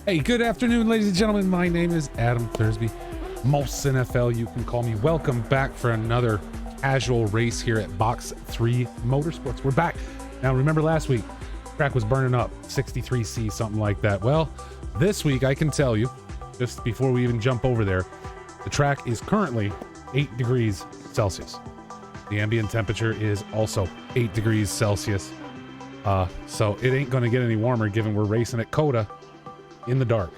Hey, good afternoon, ladies and gentlemen. My name is Adam Thursby. Most NFL, you can call me. Welcome back for another casual race here at Box 3 Motorsports. We're back. Now, remember last week, track was burning up, 63C, something like that. Well, this week, I can tell you, just before we even jump over there, the track is currently 8 degrees Celsius. The ambient temperature is also 8 degrees Celsius. So it ain't going to get any warmer given we're racing at Coda in the dark.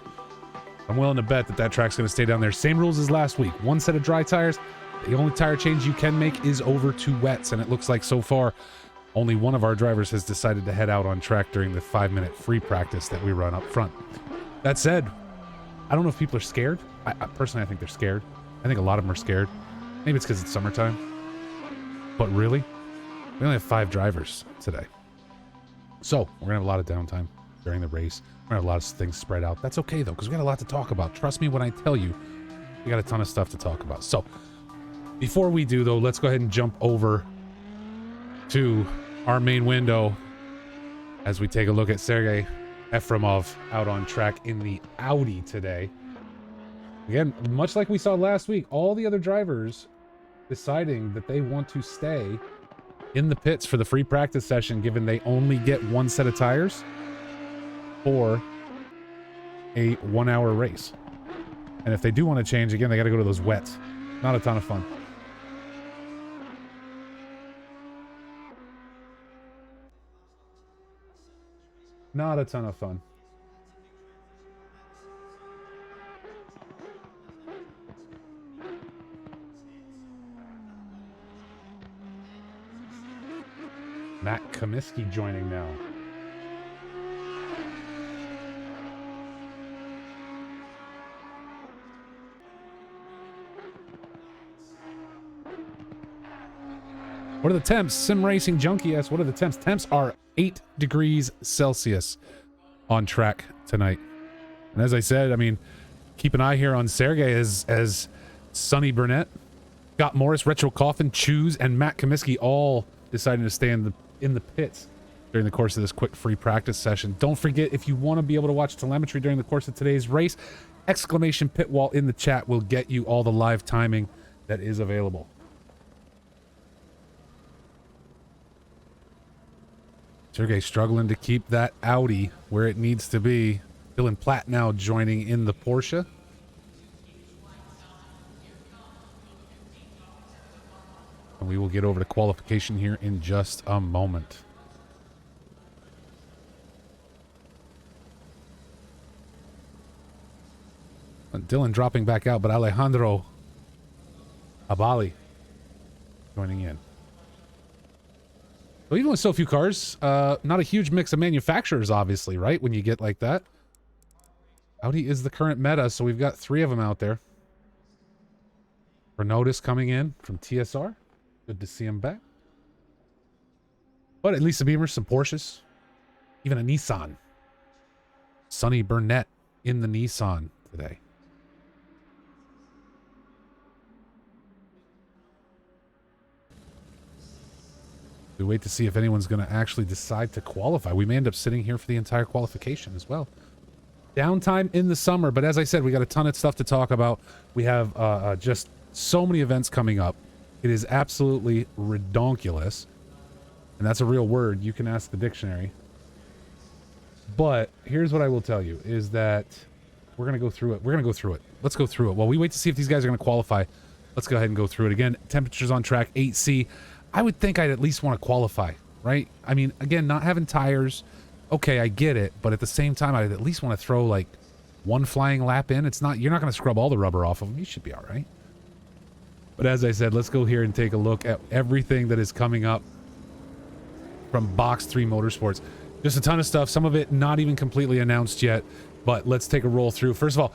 I'm willing to bet that that track's going to stay down there. Same rules as last week. One set of dry tires. The only tire change you can make is over 2 wets. And it looks like so far, only one of our drivers has decided to head out on track during the 5-minute free practice that we run up front. That said, I don't know if people are scared. I personally think they're scared. I think a lot of them are scared. Maybe it's because it's summertime. But really, we only have 5 drivers today. So we're going to have a lot of downtime during the race. We're going to have a lot of things spread out. That's okay, though, because we got a lot to talk about. Trust me when I tell you, we got a ton of stuff to talk about. So before we do, though, let's go ahead and jump over to our main window as we take a look at Sergey Efremov out on track in the Audi today. Again, much like we saw last week, all the other drivers deciding that they want to stay in the pits for the free practice session, given they only get 1 set of tires for a 1-hour race. And if they do want to change, again, they got to go to those wets. Not a ton of fun. Not a ton of fun. Matt Comiskey joining now. What are the temps? Sim Racing Junkie asks, what are the temps? Temps are 8 degrees Celsius on track tonight. And as I said, I mean, keep an eye here on Sergey as Sonny Burnett, Scott Morris, Retro Coffin, Choose, and Matt Comiskey all deciding to stay in the pits during the course of this quick free practice session. Don't forget, if you want to be able to watch telemetry during the course of today's race, exclamation pit wall in the chat will get you all the live timing that is available. Sergey struggling to keep that Audi where it needs to be. Dylan Platt now joining in the Porsche. And we will get over to qualification here in just a moment. Dylan dropping back out, but Alejandro Abali joining in. Well, even with so few cars, not a huge mix of manufacturers, obviously, right? When you get like that. Audi is the current meta, so we've got 3 of them out there. Renaudis coming in from TSR. Good to see him back. But at least some Beamers, some Porsches, even a Nissan. Sonny Burnett in the Nissan today. We wait to see if anyone's going to actually decide to qualify. We may end up sitting here for the entire qualification as well. Downtime in the summer, but as I said, we got a ton of stuff to talk about. We have just so many events coming up. It is absolutely redonkulous. And that's a real word. You can ask the dictionary. But here's what I will tell you is that we're going to go through it. We're going to go through it. Let's go through it. While we wait to see if these guys are going to qualify, let's go ahead and go through it. Again, temperatures on track 8C. I would think I'd at least want to qualify, right? I mean, again, not having tires, okay, I get it, but at the same time, I'd at least want to throw like 1 flying lap in. It's not, you're not going to scrub all the rubber off of them. You should be all right. But as I said, let's go here and take a look at everything that is coming up from Box 3 Motorsports. Just a ton of stuff, some of it not even completely announced yet, but let's take a roll through. First of all,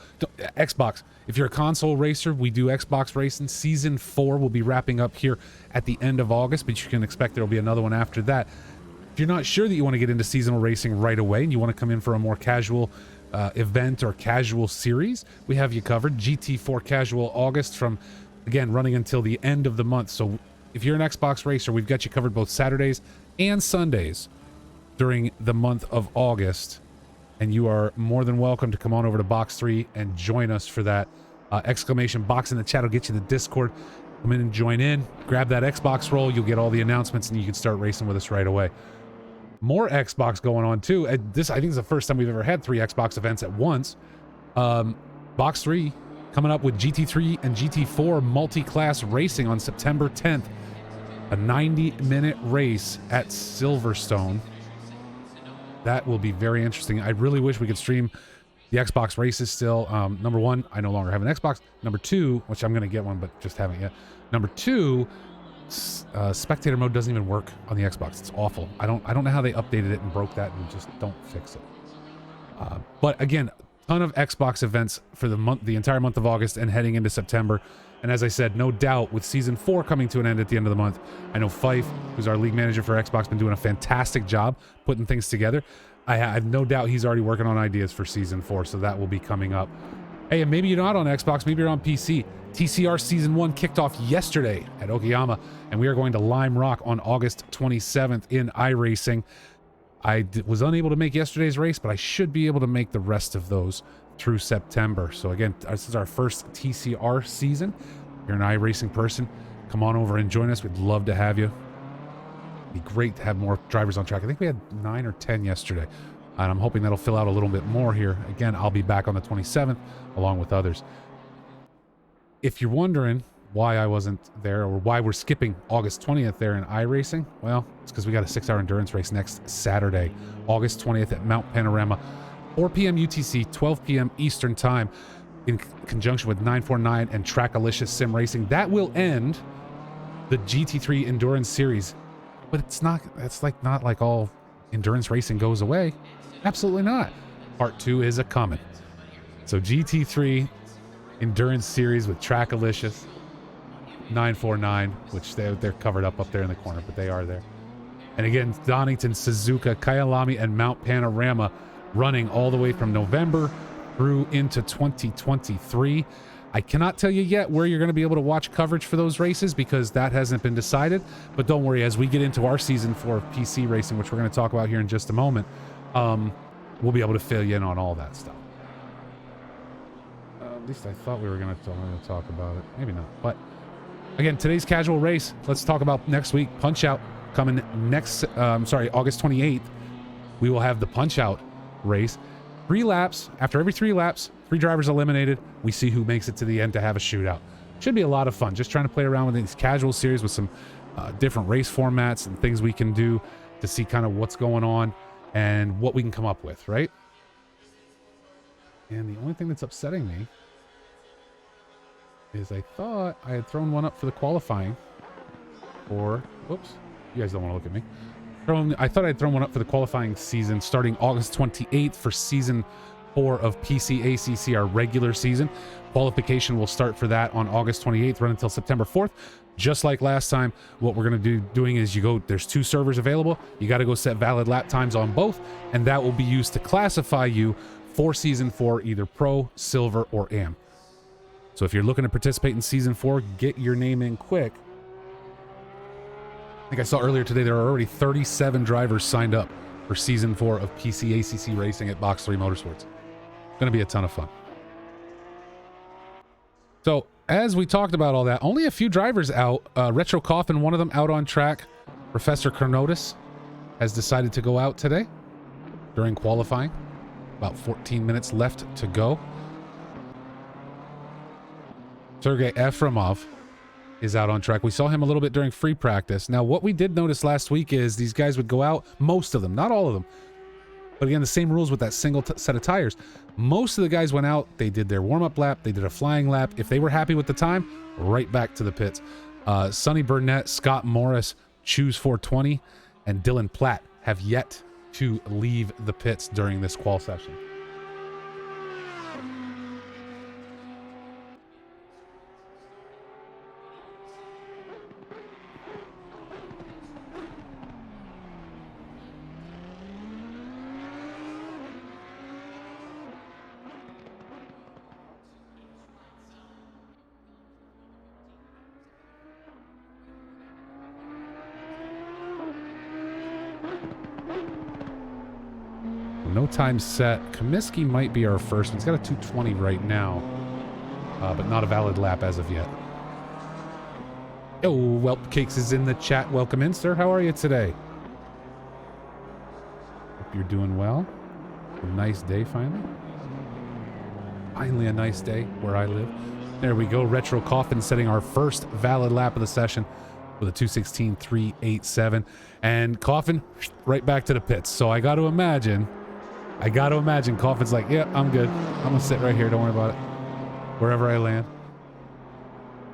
Xbox. If you're a console racer, we do Xbox racing. Season 4 will be wrapping up here at the end of August, but you can expect there will be another one after that. If you're not sure that you want to get into seasonal racing right away and you want to come in for a more casual event or casual series, we have you covered. GT4 Casual August from, again, running until the end of the month. So if you're an Xbox racer, we've got you covered both Saturdays and Sundays during the month of August. and you are more than welcome to come on over to Box 3 and join us for that. Exclamation box in the chat will get you the Discord. Come in and join in, grab that Xbox roll, you'll get all the announcements and you can start racing with us right away. More Xbox going on too. This, I think, is the first time we've ever had 3 Xbox events at once. Box 3 coming up with GT3 and GT4 multi-class racing on September 10th. A 90-minute race at Silverstone. That will be very interesting. I really wish we could stream the Xbox races still. Number one, I no longer have an Xbox. Number two, which I'm going to get one, but just haven't yet. Number two, spectator mode doesn't even work on the Xbox. It's awful. I don't know how they updated it and broke that and just don't fix it. But again, ton of Xbox events for the entire month of August and heading into September. And as I said, no doubt with season 4 coming to an end at the end of the month, I know Fife, who's our league manager for Xbox, been doing a fantastic job putting things together. I have no doubt he's already working on ideas for season 4, so that will be coming up. Hey, and maybe you're not on Xbox, maybe you're on PC. TCR season 1 kicked off yesterday at Okayama, and we are going to Lime Rock on August 27th in iRacing. I was unable to make yesterday's race, but I should be able to make the rest of those through September. So again, this is our first TCR season. If you're an iRacing person, come on over and join us. We'd love to have you. It'd be great to have more drivers on track. I think we had 9 or 10 yesterday, and I'm hoping that'll fill out a little bit more here. Again, I'll be back on the 27th along with others. If you're wondering why I wasn't there or why we're skipping August 20th there in iRacing, well, it's because we got a 6-hour endurance race next Saturday, August 20th at Mount Panorama, 4 p.m. UTC, 12 p.m. Eastern Time, in conjunction with 949 and Trackalicious Sim Racing. That will end the GT3 Endurance Series. But it's not like all endurance racing goes away. Absolutely not. Part 2 is a coming. So GT3 Endurance Series with Trackalicious, 949, which they're covered up there in the corner, but they are there. And again, Donington, Suzuka, Kyalami, and Mount Panorama running all the way from November through into 2023. I cannot tell you yet where you're going to be able to watch coverage for those races because that hasn't been decided. But don't worry, as we get into our season 4 of PC racing, which we're going to talk about here in just a moment, we'll be able to fill you in on all that stuff. At least I thought we were going to talk about it. Maybe not. But again, today's casual race. Let's talk about next week. Punch Out coming next, August 28th. We will have the Punch Out race. 3 laps. After every 3 laps, 3 drivers eliminated. We see who makes it to the end to have a shootout. Should be a lot of fun. Just trying to play around with these casual series with some different race formats and things we can do to see kind of what's going on and what we can come up with, right? And the only thing that's upsetting me is I thought I had thrown one up for the qualifying for, whoops, you guys don't want to look at me. I thought I'd thrown one up for the qualifying season starting August 28th for season 4 of PC ACC, our regular season. Qualification will start for that on August 28th, run until September 4th. Just like last time, what we're going to doing is there's 2 servers available. You got to go set valid lap times on both, and that will be used to classify you for season 4, either pro, silver, or am. So if you're looking to participate in season 4, get your name in quick. I think I saw earlier today there are already 37 drivers signed up for season 4 of PC ACC racing at Box 3 Motorsports. Going to be a ton of fun. So as we talked about all that, only a few drivers out. Retro Coffin, one of them out on track. Professor Carnotis has decided to go out today during qualifying. About 14 minutes left to go. Sergei Efremov is out on track. We saw him a little bit during free practice. Now, what we did notice last week is these guys would go out, most of them, not all of them. But again, the same rules with that single set of tires. Most of the guys went out, they did their warm-up lap, they did a flying lap. If they were happy with the time, right back to the pits. Sonny Burnett, Scott Morris, Choose 420, and Dylan Platt have yet to leave the pits during this qual session. no time set. Comiskey might be our first. He's got a 2:20 right now, but not a valid lap as of yet. Oh, Welp Cakes is in the chat. Welcome in, sir. How are you today? Hope you're doing well. A nice day finally. Finally a nice day where I live. There we go. Retro Coffin setting our first valid lap of the session with a 2:16.387. And Coffin right back to the pits. So I got to imagine Coffin's like, yeah, I'm good. I'm gonna sit right here. Don't worry about it. Wherever I land.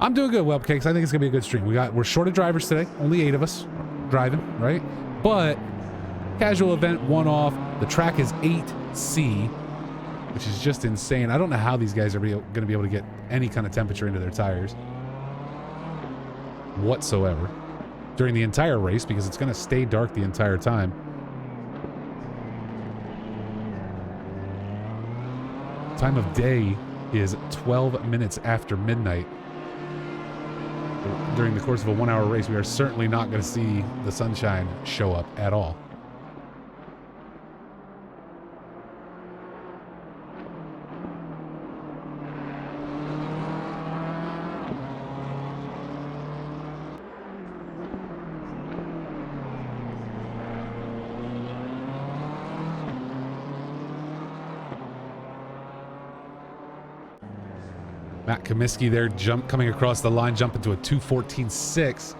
I'm doing good, Web Cakes. I think it's gonna be a good stream. We're short of drivers today. Only 8 of us driving, right? But casual event, one off. The track is 8C, which is just insane. I don't know how these guys are gonna be able to get any kind of temperature into their tires whatsoever during the entire race, because it's gonna stay dark the entire time. Time of day is 12 minutes after midnight. During the course of a 1-hour race, we are certainly not going to see the sunshine show up at all. Matt Comiskey there, coming across the line, jumping to a 2:14.6.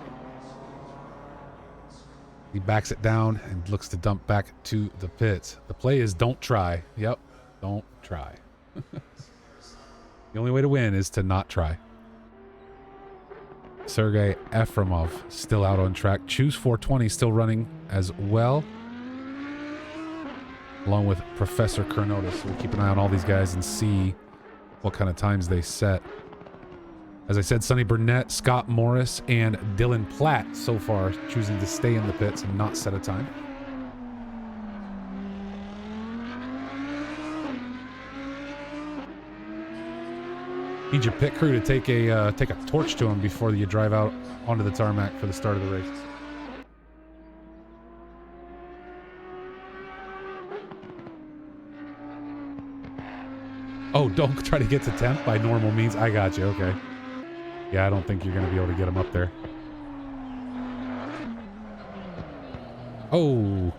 He backs it down and looks to dump back to the pits. The play is don't try. Yep, don't try. The only way to win is to not try. Sergey Efremov still out on track. Choose 420 still running as well, along with Professor Kernotis. So we'll keep an eye on all these guys and see what kind of times they set. As I said, Sonny Burnett, Scott Morris, and Dylan Platt so far choosing to stay in the pits and not set a time. Need your pit crew to take a torch to them before you drive out onto the tarmac for the start of the race. Oh, don't try to get to 10th by normal means. I got you. Okay. Yeah, I don't think you're going to be able to get him up there. Oh.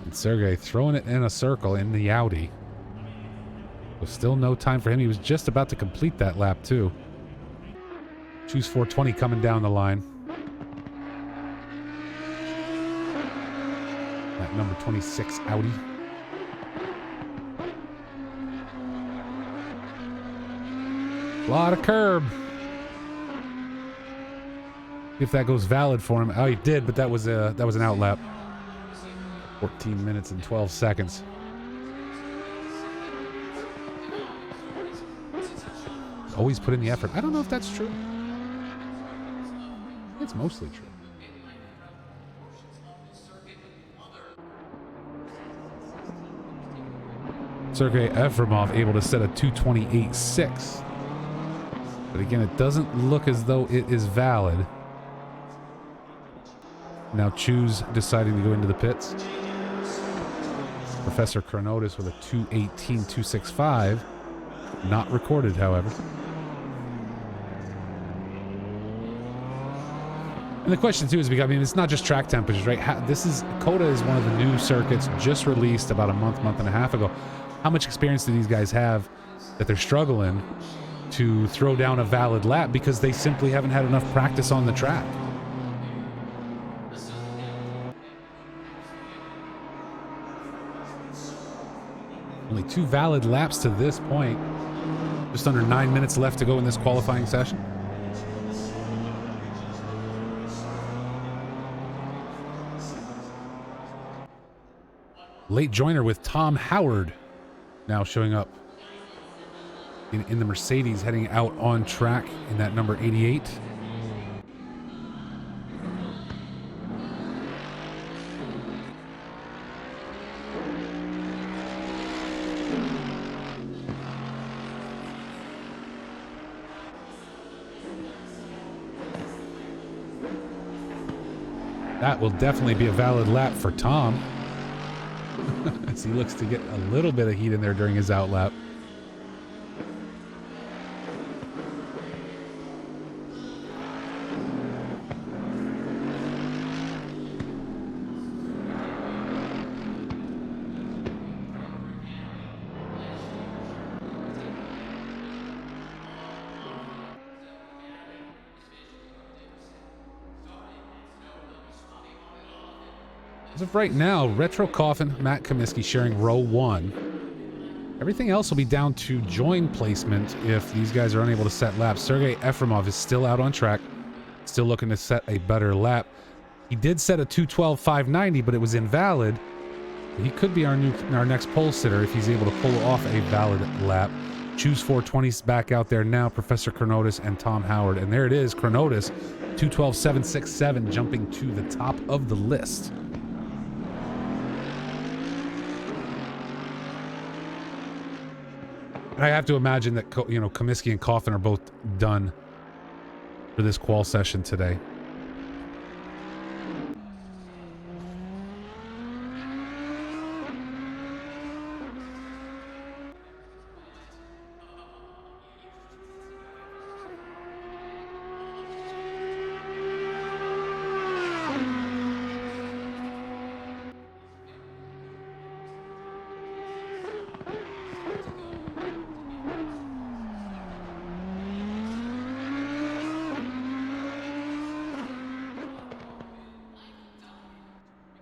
And Sergey throwing it in a circle in the Audi. There's still no time for him. He was just about to complete that lap, too. Choose 420 coming down the line. That number 26 Audi. A lot of curb. If that goes valid for him. Oh, he did, but that was an outlap. 14 minutes and 12 seconds. Always put in the effort. I don't know if that's true. It's mostly true. Sergey Efremov able to set a 2:28.6. But again, it doesn't look as though it is valid. Now Choose deciding to go into the pits. Professor Kronotis with a 2:18.265. Not recorded, however. And the question too is, because I mean, it's not just track temperatures, right? COTA is one of the new circuits just released about a month and a half ago. How much experience do these guys have that they're struggling to throw down a valid lap because they simply haven't had enough practice on the track? Only 2 valid laps to this point. Just under 9 minutes left to go in this qualifying session. Late joiner with Tom Howard now showing up in the Mercedes, heading out on track in that number 88. That will definitely be a valid lap for Tom. as he looks to get a little bit of heat in there during his outlap. As of right now, Retro Coffin, Matt Comiskey sharing row 1. Everything else will be down to join placement if these guys are unable to set laps. Sergey Efremov is still out on track, still looking to set a better lap. He did set a 2:12.590, but it was invalid. He could be our next pole sitter if he's able to pull off a valid lap. Choose 420's back out there now, Professor Chronotis and Tom Howard. And there it is, Chronotis, 2:12.767, jumping to the top of the list. And I have to imagine that, Comiskey and Coffin are both done for this qual session today.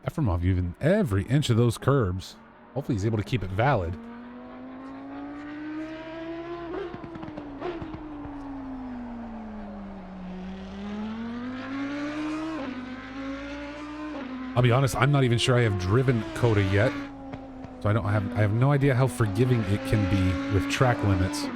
Efremov even every inch of those curbs. Hopefully he's able to keep it valid. I'll be honest, I'm not even sure I have driven COTA yet. So I have no idea how forgiving it can be with track limits.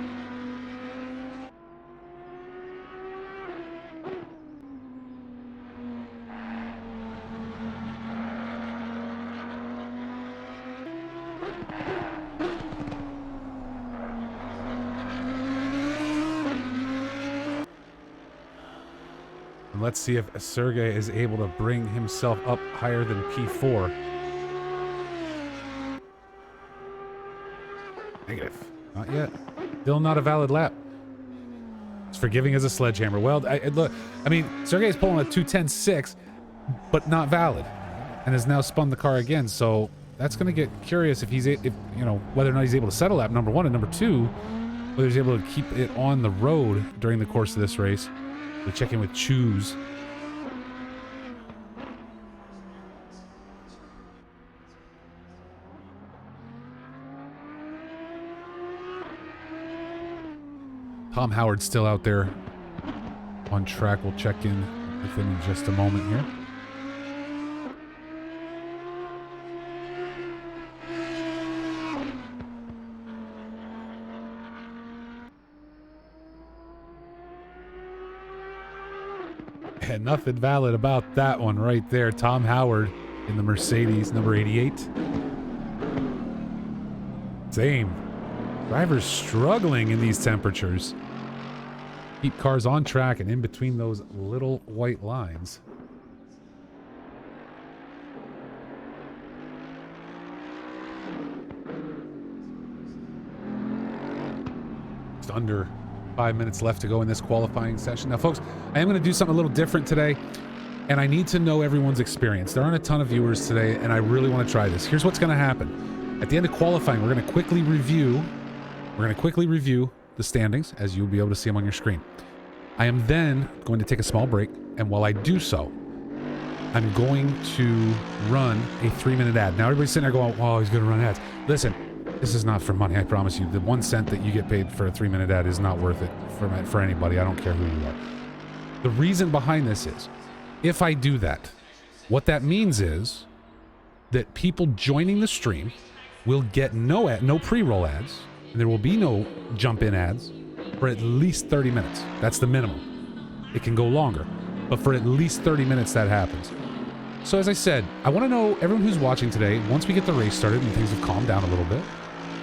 And let's see if Sergey is able to bring himself up higher than P4. Negative. Not yet. Still not a valid lap. It's forgiving as a sledgehammer. Well, look, I mean, Sergey's pulling a 2:10.6, but not valid, and has now spun the car again. So that's going to get curious if whether or not he's able to settle lap number 1, and number 2, whether he's able to keep it on the road during the course of this race. We check in with Choose. Tom Howard's still out there on track. We'll check in with him in just a moment here. And nothing valid about that one right there. Tom Howard in the Mercedes, number 88. Same. Drivers struggling in these temperatures. Keep cars on track and in between those little white lines. Just under 5 minutes left to go in this qualifying session. Now, folks, I am going to do something a little different today, and I need to know everyone's experience. There aren't a ton of viewers today, and I really want to try this. Here's what's going to happen. At the end of qualifying, we're going to quickly review the standings, as you'll be able to see them on your screen. I am then going to take a small break, and while I do so, I'm going to run a 3-minute ad. Now, everybody's sitting there going, oh, he's going to run ads. Listen, this is not for money, I promise you. The 1 cent that you get paid for a 3-minute ad is not worth it for anybody. I don't care who you are. The reason behind this is, if I do that, what that means is that people joining the stream will get no pre-roll ads, and there will be no jump-in ads for at least 30 minutes. That's the minimum. It can go longer, but for at least 30 minutes that happens. So as I said, I want to know everyone who's watching today, once we get the race started and things have calmed down a little bit,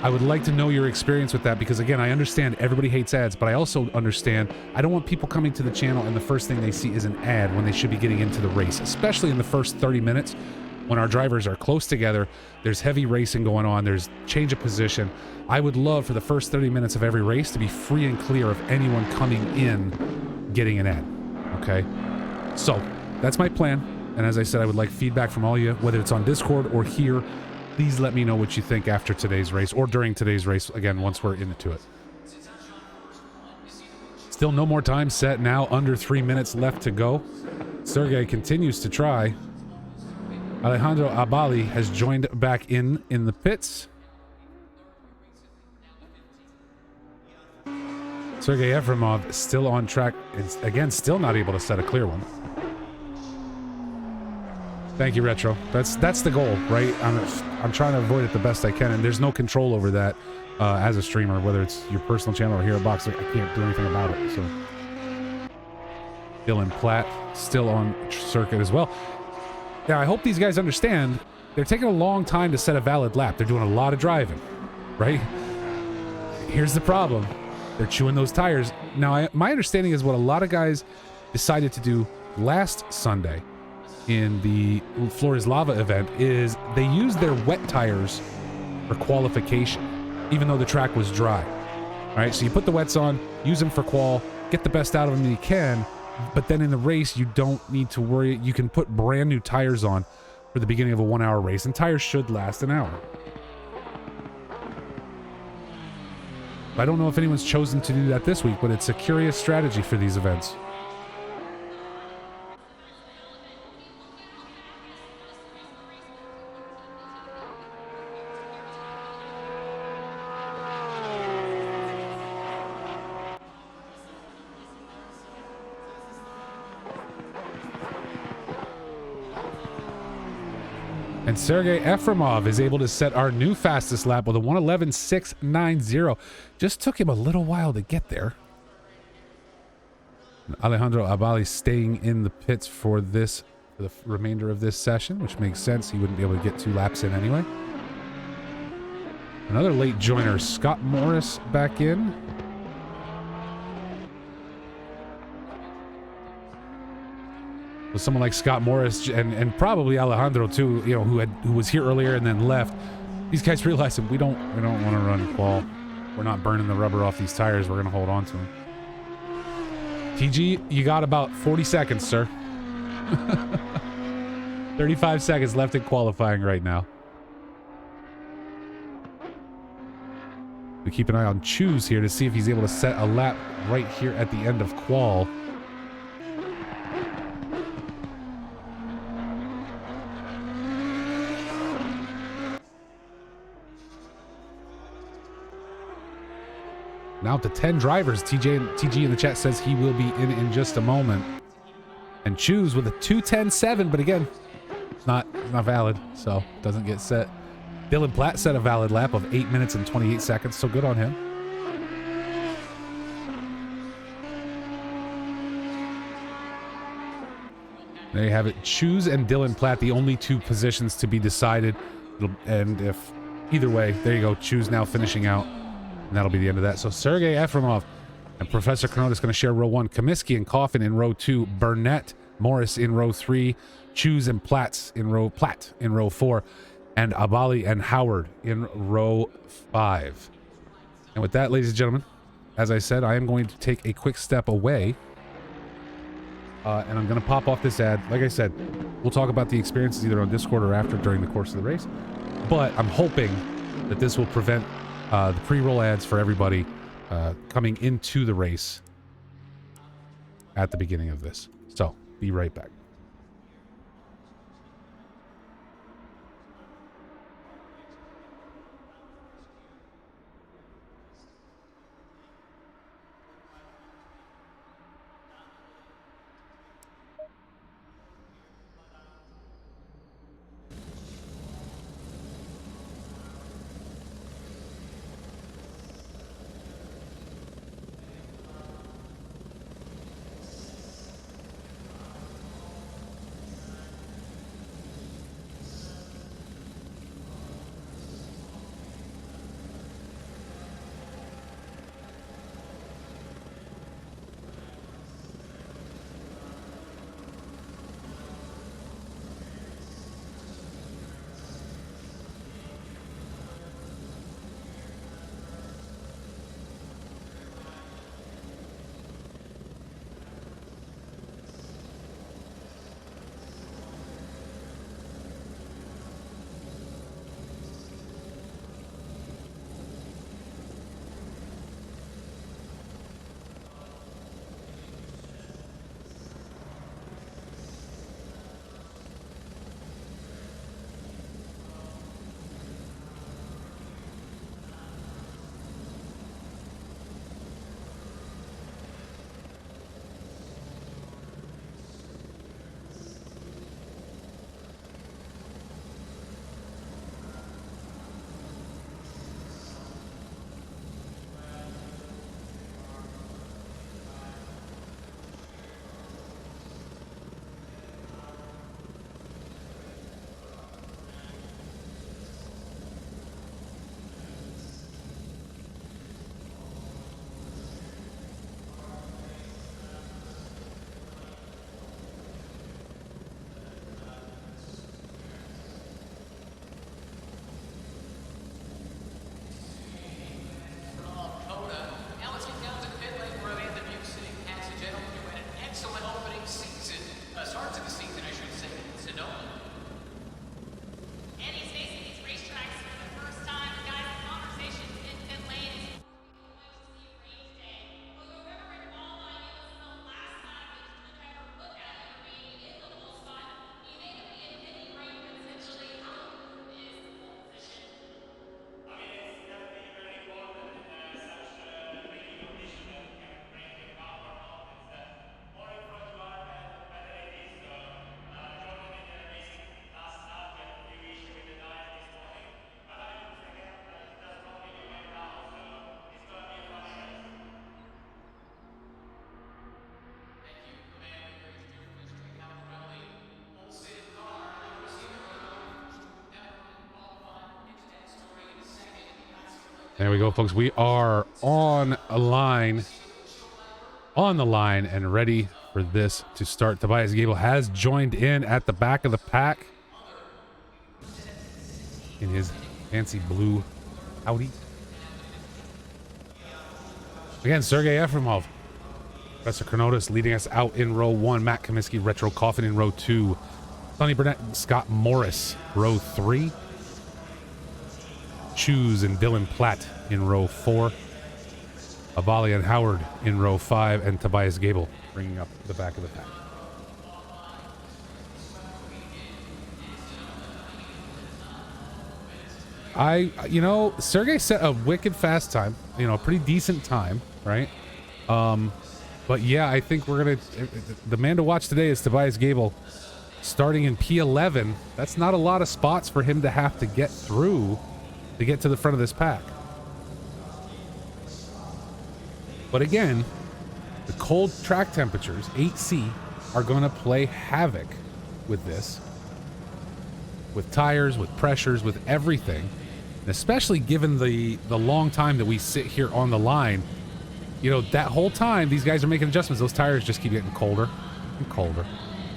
I would like to know your experience with that, because again, I understand everybody hates ads, but I also understand I don't want people coming to the channel and the first thing they see is an ad when they should be getting into the race, especially in the first 30 minutes. when our drivers are close together, there's heavy racing going on, there's change of position. I would love for the first 30 minutes of every race to be free and clear of anyone coming in getting an ad. Okay? So, that's my plan. And as I said, I would like feedback from all you, whether it's on Discord or here. Please let me know what you think after today's race or during today's race, again, once we're into it. Still no more time set now, under 3 minutes left to go. Sergey continues to try. Alejandro Abali has joined back in the pits. Sergey Efremov still on track. Is again, still not able to set a clear one. Thank you, Retro. That's the goal, right? I'm trying to avoid it the best I can, and there's no control over that as a streamer, whether it's your personal channel or here at Box3. I can't do anything about it. So, Dylan Platt still on circuit as well. Now, I hope these guys understand they're taking a long time to set a valid lap. They're doing a lot of driving, right? Here's the problem. They're chewing those tires. Now, my understanding is what a lot of guys decided to do last Sunday in the Flores Lava event is they used their wet tires for qualification, even though the track was dry. All right, so you put the wets on, use them for qual, get the best out of them you can, but then in the race, you don't need to worry. You can put brand new tires on for the beginning of a 1 hour race, and tires should last an hour. I don't know if anyone's chosen to do that this week, but it's a curious strategy for these events. And Sergey Efremov is able to set our new fastest lap with a 1:11.690. Just took him a little while to get there. And Alejandro Abali staying in the pits for the remainder of this session, which makes sense. He wouldn't be able to get 2 laps in anyway. Another late joiner, Scott Morris, back in. With someone like Scott Morris and probably Alejandro too, you know, who was here earlier and then left. These guys realized that we don't want to run qual. We're not burning the rubber off these tires. We're gonna hold on to them. TG, you got about 40 seconds, sir. 35 seconds left in qualifying right now. We keep an eye on Choose here to see if he's able to set a lap right here at the end of qual. Now up to 10 drivers. TG in the chat says he will be in just a moment. And Choose with a 2:10.7, but again, it's not valid, so doesn't get set. Dylan Platt set a valid lap of 8 minutes and 28 seconds, so good on him. There you have it. Choose and Dylan Platt, the only 2 positions to be decided. And if either way, there you go. Choose now finishing out. And that'll be the end of that. So Sergey Efremov and Professor Kanotis going to share row 1. Comiskey and Coffin in row 2. Burnett, Morris in row 3. Choose and Platt in row 4. And Abali and Howard in row 5. And with that, ladies and gentlemen, as I said, I am going to take a quick step away. And I'm going to pop off this ad. Like I said, we'll talk about the experiences either on Discord or after during the course of the race. But I'm hoping that this will prevent the pre-roll ads for everybody coming into the race at the beginning of this. So, be right back. There we go, folks. We are on the line and ready for this to start. Tobias Gable has joined in at the back of the pack in his fancy blue Audi. Again, Sergey Efremov, Professor Kronotis leading us out in row 1. Matt Comiskey, Retro Coffin in row 2. Sonny Burnett and Scott Morris, row 3. Choose and Dylan Platt in row 4. Avali and Howard in row 5, and Tobias Gable bringing up the back of the pack. Sergey set a wicked fast time, a pretty decent time, right? But yeah, I think the man to watch today is Tobias Gable starting in P11. That's not a lot of spots for him to have to get through to get to the front of this pack. But again, the cold track temperatures, 8C, are going to play havoc with this. With tires, with pressures, with everything. And especially given the long time that we sit here on the line. That whole time, these guys are making adjustments. Those tires just keep getting colder and colder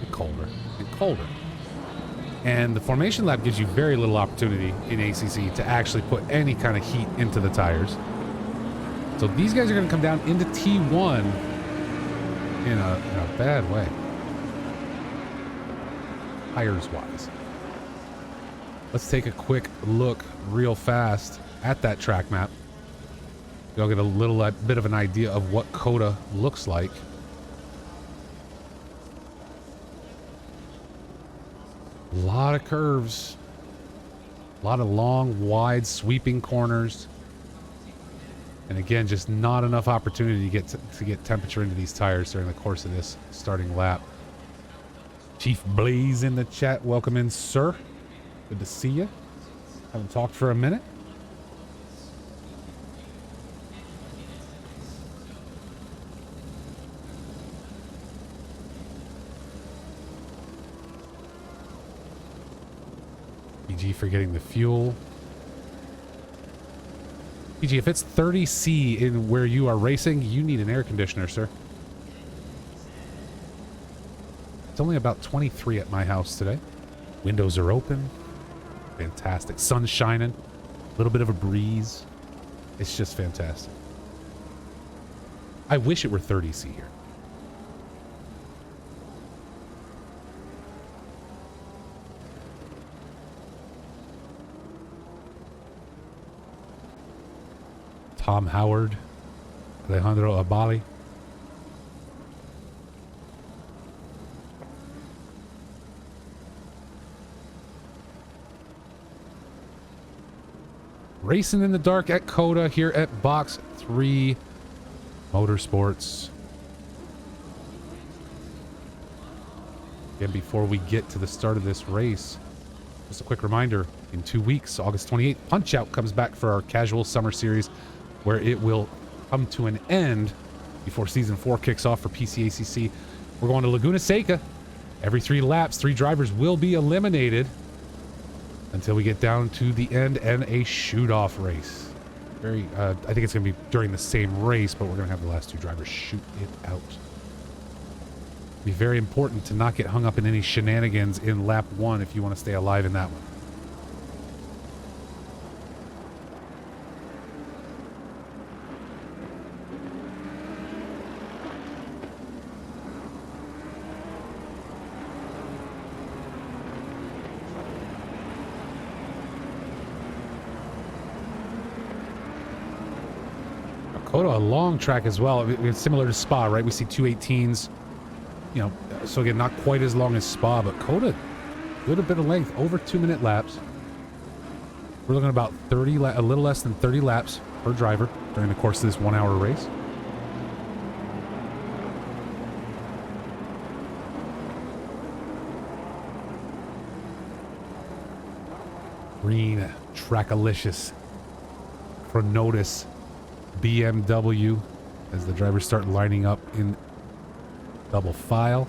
and colder and colder. And the formation lap gives you very little opportunity in ACC to actually put any kind of heat into the tires. So these guys are going to come down into T1 in a bad way, tires-wise. Let's take a quick look real fast at that track map. You'll get a little bit of an idea of what COTA looks like. A lot of curves, a lot of long, wide, sweeping corners. And again, just not enough opportunity to get temperature into these tires during the course of this starting lap. Chief Blaze in the chat. Welcome in, sir. Good to see you. Haven't talked for a minute. PG for getting the fuel. PG, if it's 30C in where you are racing, you need an air conditioner, sir. It's only about 23 at my house today. Windows are open. Fantastic. Sun's shining. A little bit of a breeze. It's just fantastic. I wish it were 30C here. Tom Howard, Alejandro Abali. Racing in the dark at COTA here at Box 3 Motorsports. Again, before we get to the start of this race, just a quick reminder, in 2 weeks, August 28th, Punch-Out comes back for our casual summer series, where it will come to an end before season 4 kicks off for PCACC. We're going to Laguna Seca. Every 3 laps, 3 drivers will be eliminated until we get down to the end and a shoot-off race. I think it's going to be during the same race, but we're going to have the last 2 drivers shoot it out. It'll be very important to not get hung up in any shenanigans in lap 1 if you want to stay alive in that one. COTA, a long track as well. It's similar to Spa, right? We see 218s, so again, not quite as long as Spa, but COTA, good a bit of length, over 2-minute laps. We're looking at about a little less than 30 laps per driver during the course of this 1-hour race. Green, Trackalicious, Kronotis, BMW as the drivers start lining up in double file.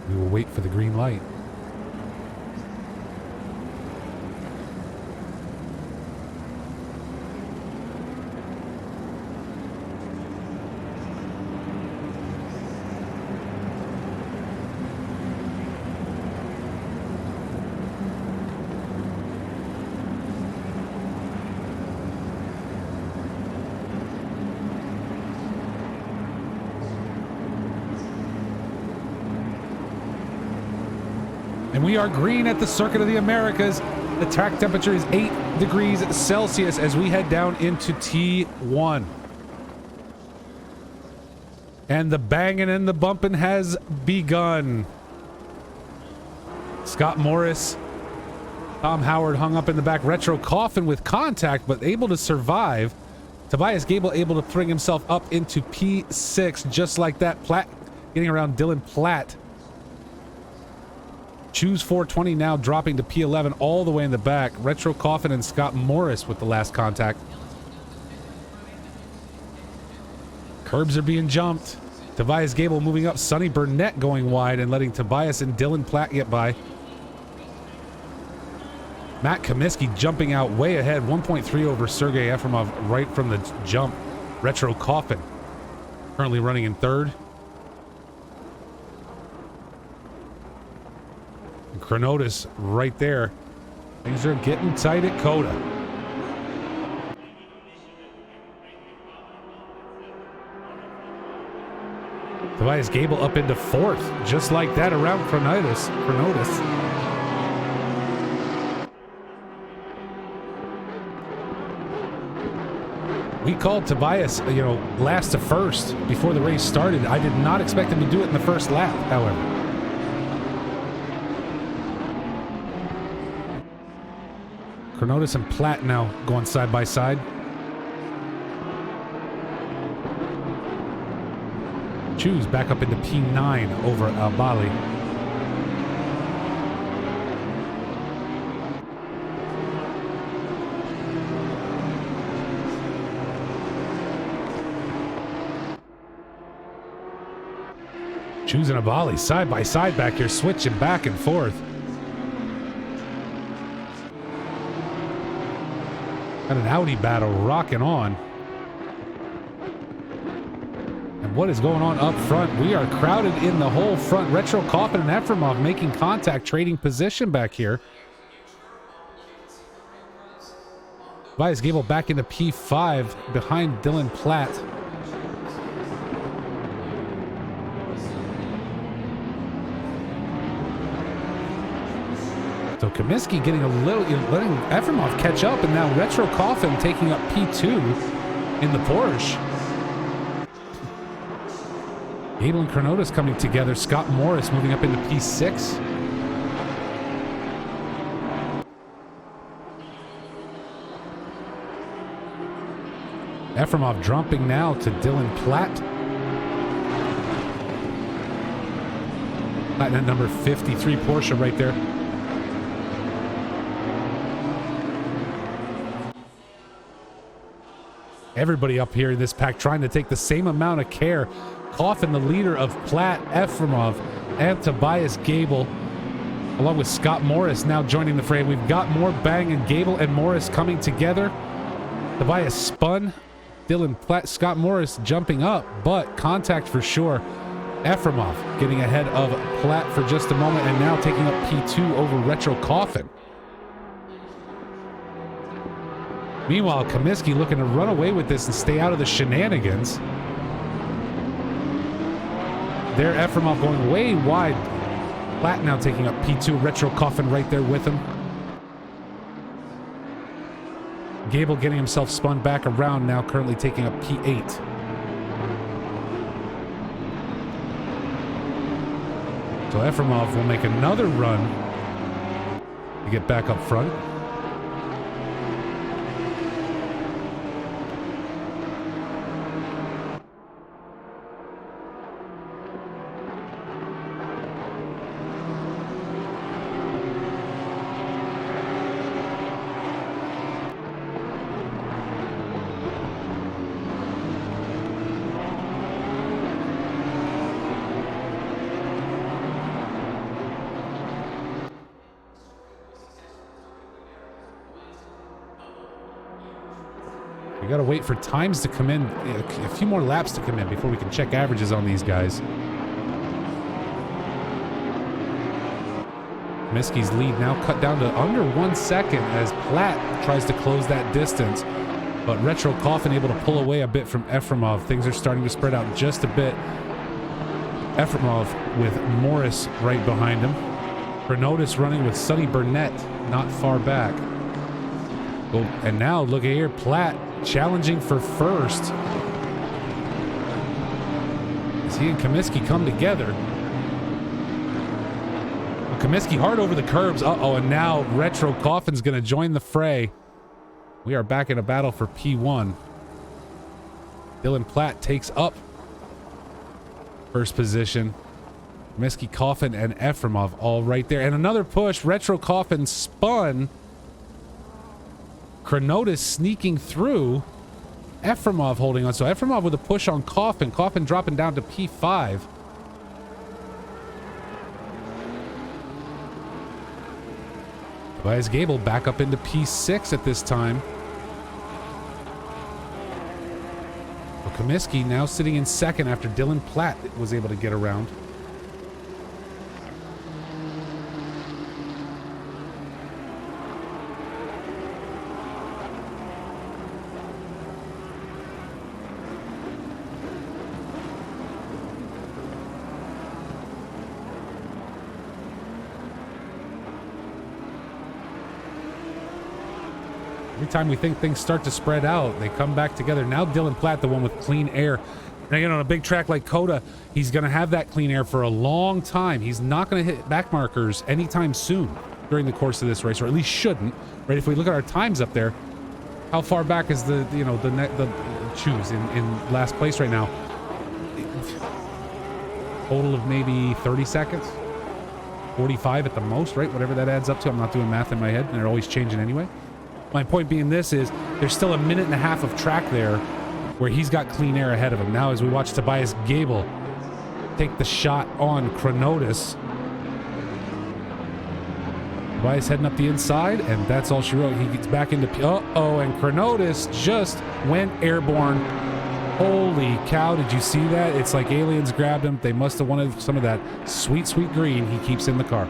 We will wait for the green light. And we are green at the Circuit of the Americas. The track temperature is 8 degrees Celsius as we head down into T1. And the banging and the bumping has begun. Scott Morris, Tom Howard hung up in the back. Retro Coffin with contact, but able to survive. Tobias Gable able to bring himself up into P6 just like that. Platt getting around Dylan Platt. Choose 420 now dropping to P11 all the way in the back. Retro Coffin and Scott Morris with the last contact. Curbs are being jumped. Tobias Gable moving up. Sonny Burnett going wide and letting Tobias and Dylan Platt get by. Matt Comiskey jumping out way ahead. 1.3 over Sergey Efremov right from the jump. Retro Coffin currently running in third. And Chronotis right there. Things are getting tight at Coda. Tobias Gable up into fourth, just like that around Chronotis. We called Tobias, last to first before the race started. I did not expect him to do it in the first lap, however. Chronotis and Platt now going side by side. Choose back up into P9 over Albali. Choose and Albali side by side back here, switching back and forth. Got an Audi battle rocking on. And what is going on up front? We are crowded in the whole front. Retro Coffin and Efremov making contact, trading position back here. Tobias Gable back into P5 behind Dylan Platt. So Comiskey getting a little, letting Efremov catch up, and now Retro Coffin taking up P2 in the Porsche. Gable and Chronotis coming together. Scott Morris moving up into P6. Efremov dropping now to Dylan Platt. Platinum number 53 Porsche right there. Everybody up here in this pack trying to take the same amount of care. Coffin, the leader of Platt, Efremov, and Tobias Gable, along with Scott Morris now joining the fray. We've got more bang, and Gable and Morris coming together. Tobias spun. Dylan Platt, Scott Morris jumping up, but contact for sure. Efremov getting ahead of Platt for just a moment, and now taking up P2 over Retro Coffin. Meanwhile, Comiskey looking to run away with this and stay out of the shenanigans. There, Efremov going way wide. Platt now taking up P2. Retro Coffin right there with him. Gable getting himself spun back around, now currently taking up P8. So Efremov will make another run to get back up front. We gotta wait for times to come in, a few more laps to come in before we can check averages on these guys. Comiskey's lead now cut down to under 1 second as Platt tries to close that distance, but Retro Coffin able to pull away a bit from Efremov. Things are starting to spread out just a bit. Efremov with Morris right behind him. Chronotis running with Sonny Burnett not far back. Oh, and now look at here, Platt challenging for first. As he and Comiskey come together. Well, Comiskey hard over the curbs. Uh-oh, and now Retro Coffin's going to join the fray. We are back in a battle for P1. Dylan Platt takes up first position. Comiskey, Coffin, and Efremov all right there. And another push. Retro Coffin spun. Chronotis sneaking through. Efremov holding on. So Efremov with a push on Coffin. Coffin dropping down to P5. Tobias Gable back up into P6 at this time. Comiskey now sitting in second after Dylan Platt was able to get around. Every time we think things start to spread out, they come back together. Now Dylan Platt, the one with clean air. And again, on a big track like COTA, he's going to have that clean air for a long time. He's not going to hit back markers anytime soon during the course of this race, or at least shouldn't. Right? If we look at our times up there, how far back is the choose in last place right now? Total of maybe 30 seconds, 45 at the most, right? Whatever that adds up to. I'm not doing math in my head, and they're always changing anyway. My point being this is there's still a minute and a half of track there where he's got clean air ahead of him. Now as we watch Tobias Gable take the shot on Chronotis. Tobias heading up the inside, and that's all she wrote. He gets back into... Uh-oh, and Chronotis just went airborne. Holy cow, did you see that? It's like aliens grabbed him. They must have wanted some of that sweet, sweet green he keeps in the car.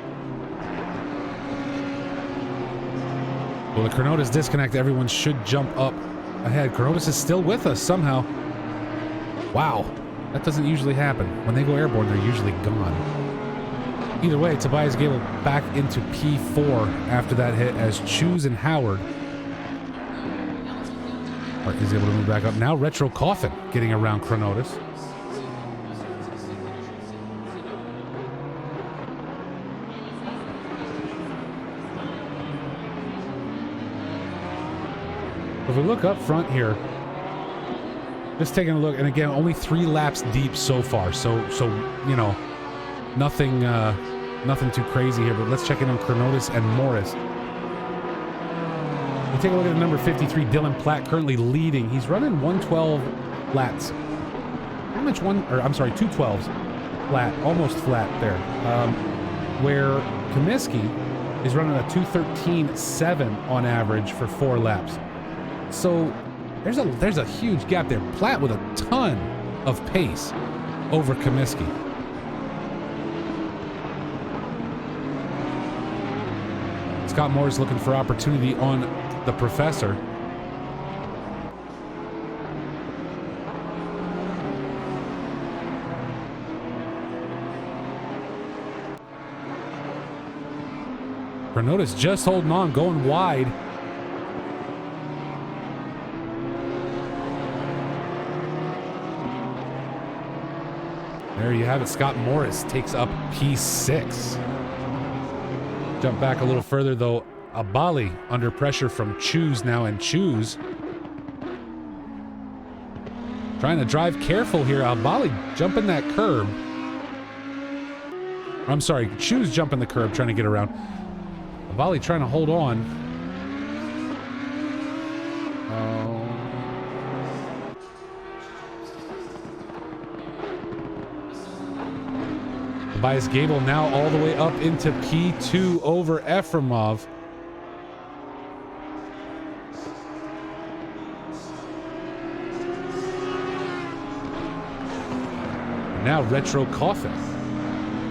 Well, the Chronotis disconnect, everyone should jump up ahead. Chronotis is still with us somehow. Wow, that doesn't usually happen. When they go airborne, they're usually gone. Either way, Tobias Gable back into P4 after that hit as Choose and Howard is able to move back up. Now Retro Coffin getting around Chronotis. If we look up front here, just taking a look, and again, only 3 laps deep so far. So you know, nothing too crazy here. But let's check in on Chronotis and Morris. We take a look at the number 53, Dylan Platt, currently leading. He's running 112 laps. How much 212s flat, almost flat there. Where Comiskey is running a 213.7 on average for 4 laps. So there's a huge gap there. Platt with a ton of pace over Comiskey. Scott Moore's looking for opportunity on the Professor. Chronotis just holding on, going wide. There you have it. Scott Morris takes up P6. Jump back a little further, though. Abali under pressure from Choose now, and Choose trying to drive careful here. Abali jumping that curb. I'm sorry, Choose jumping the curb, trying to get around. Abali trying to hold on. Tobias Gable now all the way up into P2 over Efremov. Now Retro Coffin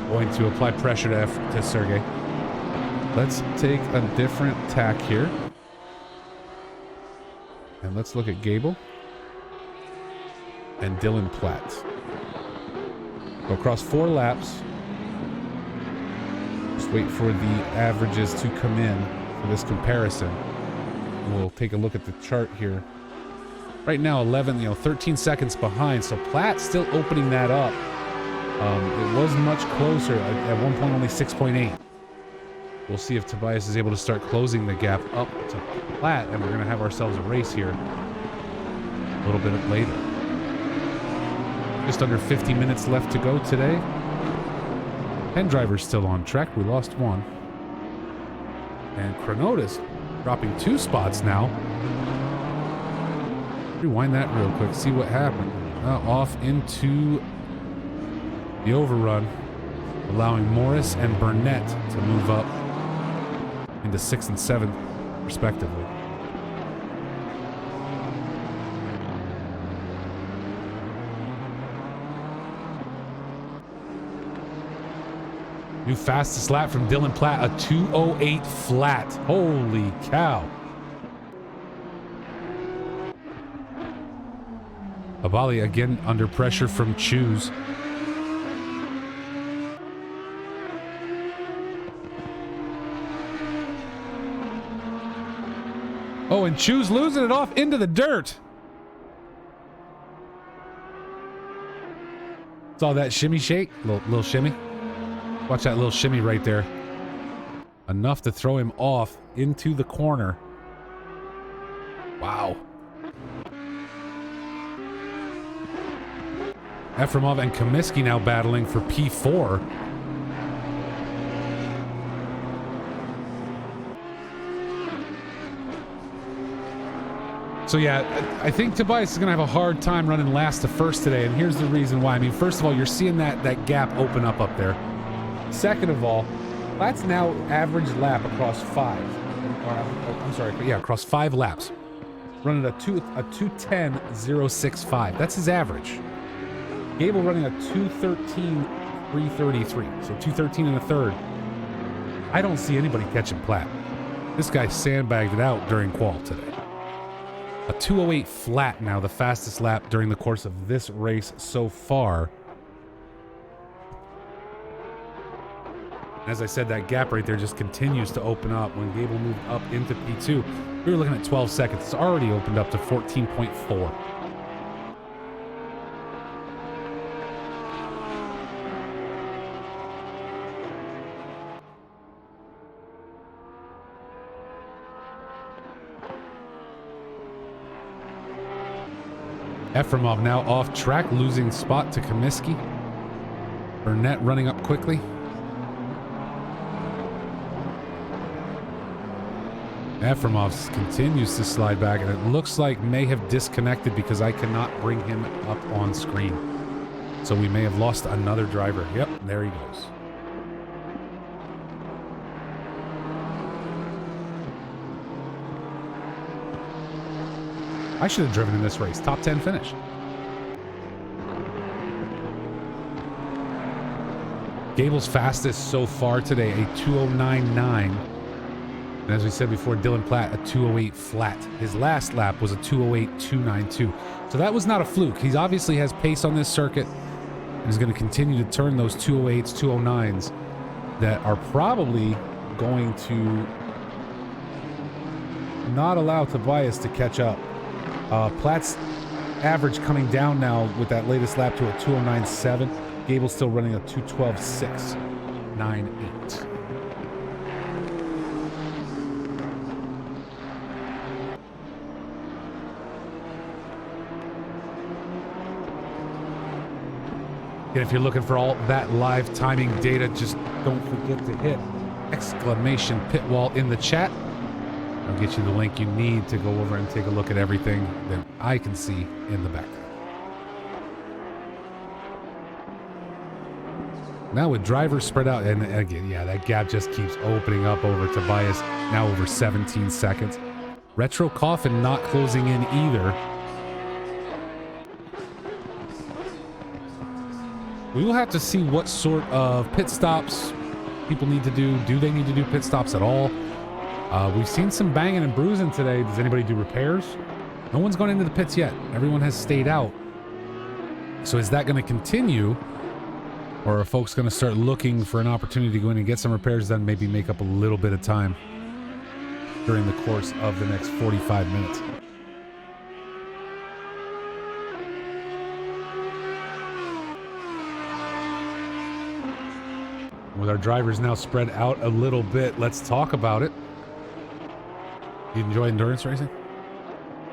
going to apply pressure to Sergey. Let's take a different tack here. And let's look at Gable and Dylan Platt. Go across 4 laps. Just Wait for the averages to come in for this comparison. We'll take a look at the chart here. Right now, 13 seconds behind. So Platt still opening that up. It was much closer. At one point, only 6.8. We'll see if Tobias is able to start closing the gap up to Platt, and we're going to have ourselves a race here a little bit later. Just under 50 minutes left to go today. 10 drivers still on track. We lost one. And Chronotis dropping 2 spots now. Rewind that real quick, see what happened. Off into the overrun, allowing Morris and Burnett to move up into 6th and 7th, respectively. New fastest lap from Dylan Platt, a 2:08 flat. Holy cow. Abali again under pressure from Choose. Oh, and Choose losing it off into the dirt. Saw that shimmy shake, little shimmy. Watch that little shimmy right there. Enough to throw him off into the corner. Wow. Efremov and Comiskey now battling for P4. So yeah, I think Tobias is going to have a hard time running last to first today, and here's the reason why. I mean, first of all, you're seeing that gap open up there. Second of all, that's now average lap across 5. Across 5 laps. Running a 2:10.065. That's his average. Gable running a 2:13.333. So 2:13 and a third. I don't see anybody catching Platt. This guy sandbagged it out during qual today. A 2:08 flat now, the fastest lap during the course of this race so far. As I said, that gap right there just continues to open up. When Gable moved up into P2, we were looking at 12 seconds. It's already opened up to 14.4. Efremov now off track, losing spot to Comiskey. Burnett running up quickly. Efremov continues to slide back, and it looks like may have disconnected because I cannot bring him up on screen. So we may have lost another driver. Yep, there he goes. I should have driven in this race. Top 10 finish. Gable's fastest so far today, a 2:09.9. And as we said before, Dylan Platt, a 2:08 flat. His last lap was a 2:08.292. So that was not a fluke. He obviously has pace on this circuit and is going to continue to turn those 2:08s, 2:09s that are probably going to not allow Tobias to catch up. Platt's average coming down now with that latest lap to a 2:09.7. Gable's still running a 2:12.698. And if you're looking for all that live timing data, just don't forget to hit exclamation pitwall in the chat. I'll get you the link you need to go over and take a look at everything that I can see in the background. Now with drivers spread out, and again, yeah, that gap just keeps opening up over Tobias, now over 17 seconds. Retro Coffin not closing in either. We will have to see what sort of pit stops people need to do. Do they need to do pit stops at all? We've seen some banging and bruising today. Does anybody do repairs? No one's gone into the pits yet. Everyone has stayed out. So is that going to continue? Or are folks going to start looking for an opportunity to go in and get some repairs done, maybe make up a little bit of time during the course of the next 45 minutes? With our drivers now spread out a little bit, let's talk about it. You enjoy endurance racing?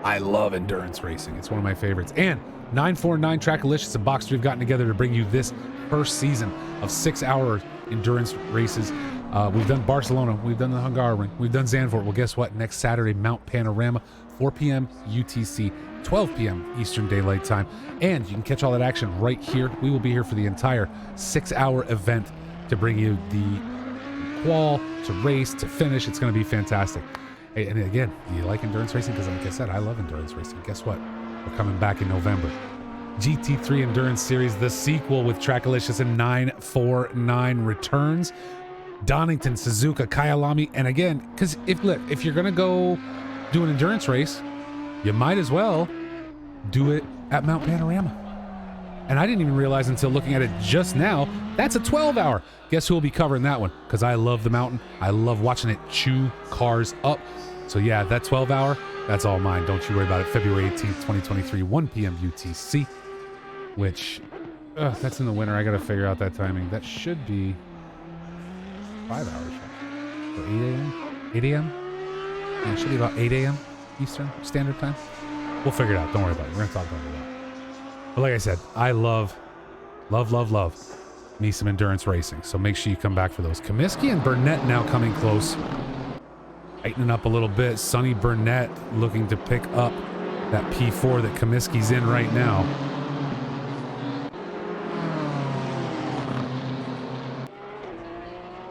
I love endurance racing. It's one of my favorites. And 949 Trackalicious and Box3 have gotten together to bring you this first season of 6-hour endurance races. We've done Barcelona, we've done the Hungaroring, we've done Zandvoort. Well, guess what? Next Saturday, Mount Panorama, 4 p.m. UTC, 12 p.m. Eastern Daylight Time. And you can catch all that action right here. We will be here for the entire 6-hour event to bring you the qual, to race, to finish. It's going to be fantastic. Hey, and again, do you like endurance racing? Because like I said, I love endurance racing. Guess what? We're coming back in November. GT3 Endurance Series, the sequel with Trackalicious and 949 returns. Donington, Suzuka, Kyalami, and again, because if you're gonna go do an endurance race, you might as well do it at Mount Panorama. And I didn't even realize until looking at it just now, that's a 12-hour. Guess who will be covering that one? Because I love the mountain. I love watching it chew cars up. So yeah, that 12-hour, that's all mine. Don't you worry about it. February 18th, 2023, 1 p.m. UTC, which, that's in the winter. I got to figure out that timing. That should be 5 hours. So 8 a.m.? 8 a.m.? Yeah, it should be about 8 a.m. Eastern Standard Time. We'll figure it out. Don't worry about it. We're going to talk about it. But like I said, I love me some endurance racing. So make sure you come back for those. Comiskey and Burnett now coming close. Tightening up a little bit. Sonny Burnett looking to pick up that P4 that Comiskey's in right now.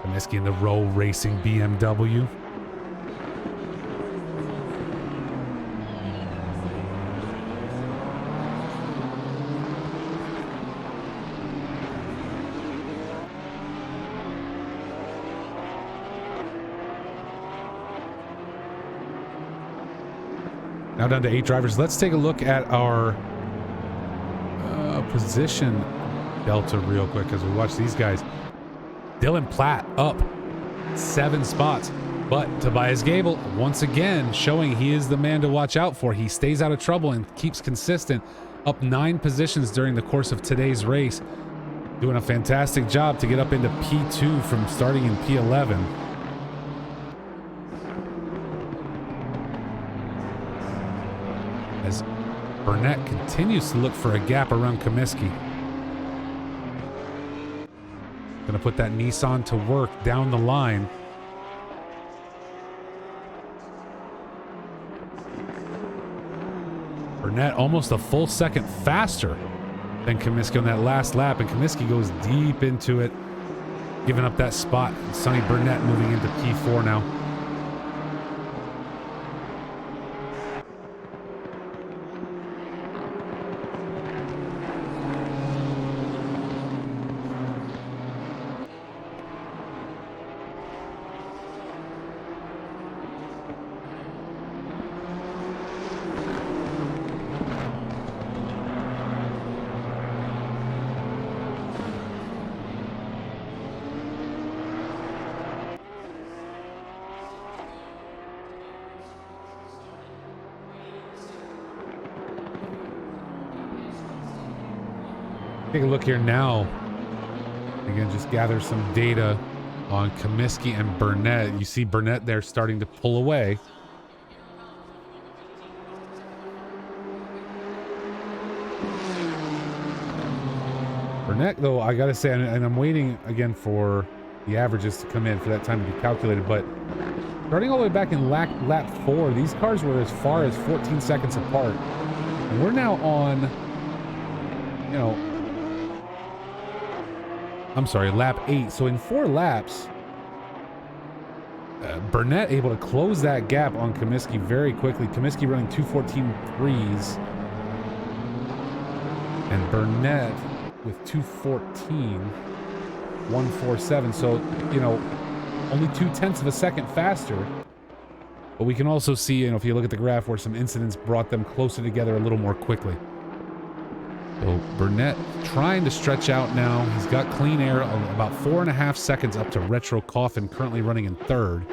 Comiskey in the Row Racing BMW. Now down to 8 drivers. Let's take a look at our position delta real quick as we watch these guys. Dylan Platt up 7 spots, but Tobias Gable once again showing he is the man to watch out for. He stays out of trouble and keeps consistent, up 9 positions during the course of today's race, doing a fantastic job to get up into P2 from starting in P11. As Burnett continues to look for a gap around Comiskey. Gonna put that Nissan to work down the line. Burnett almost a full second faster than Comiskey on that last lap, and Comiskey goes deep into it, giving up that spot. Sonny Burnett moving into P4 now. Take a look here now. Again, just gather some data on Comiskey and Burnett. You see Burnett there starting to pull away. Burnett, though, I gotta say, and I'm waiting again for the averages to come in for that time to be calculated, but starting all the way back in lap 4, these cars were as far as 14 seconds apart. And we're now on, you know, I'm sorry, lap 8. So in 4 laps, Burnett able to close that gap on Comiskey very quickly. Comiskey running 2:14.3s. And Burnett with 2:14.147. So, you know, only 0.2 of a second faster. But we can also see, you know, if you look at the graph, where some incidents brought them closer together a little more quickly. So Burnett trying to stretch out now. He's got clean air of about 4.5 seconds up to Retro Coffin, currently running in third.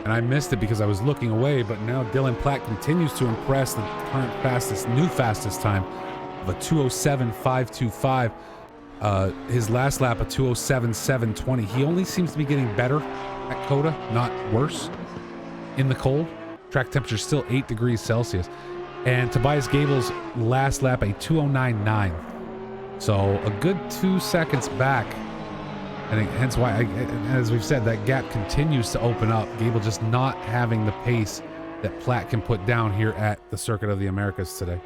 And I missed it because I was looking away, but now Dylan Platt continues to impress. The current new fastest time of a 2:07.525. His last lap, a 2:07.720. He only seems to be getting better at COTA, not worse in the cold. Track temperature still 8 degrees Celsius. And Tobias Gable's last lap, a 2:09.9. So a good 2 seconds back. And hence why, as we've said, that gap continues to open up. Gable just not having the pace that Platt can put down here at the Circuit of the Americas today.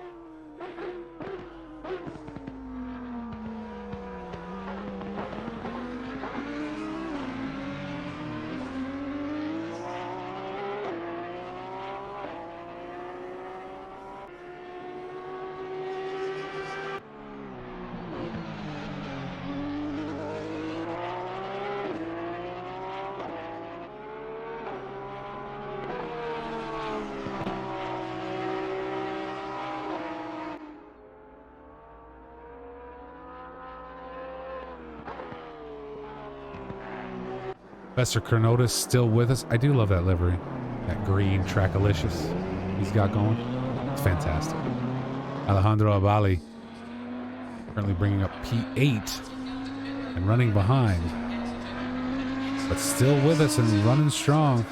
Professor Cronotis still with us. I do love that livery. That green Trackalicious he's got going. It's fantastic. Alejandro Abali currently bringing up P8 and running behind. But still with us and running strong.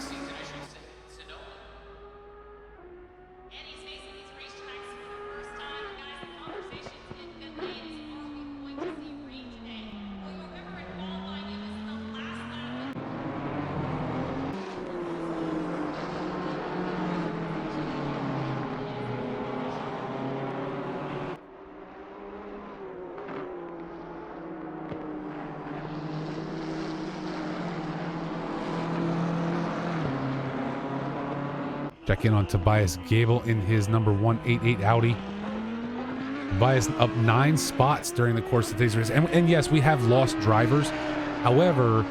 Check in on Tobias Gable in his number 188 Audi. Tobias up 9 spots during the course of today's race. And yes, we have lost drivers. However,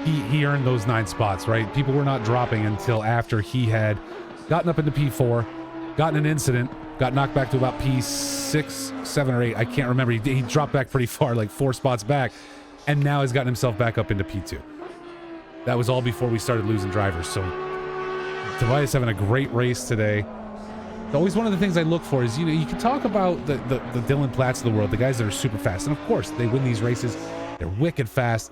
he earned those 9 spots, right? People were not dropping until after he had gotten up into P4, gotten an incident, got knocked back to about P6, 7, or 8. I can't remember. He dropped back pretty far, like 4 spots back, and now he's gotten himself back up into P2. That was all before we started losing drivers. So Tobias having a great race today. Always one of the things I look for is, you know, you can talk about the Dylan Platts of the world, the guys that are super fast. And of course, they win these races. They're wicked fast,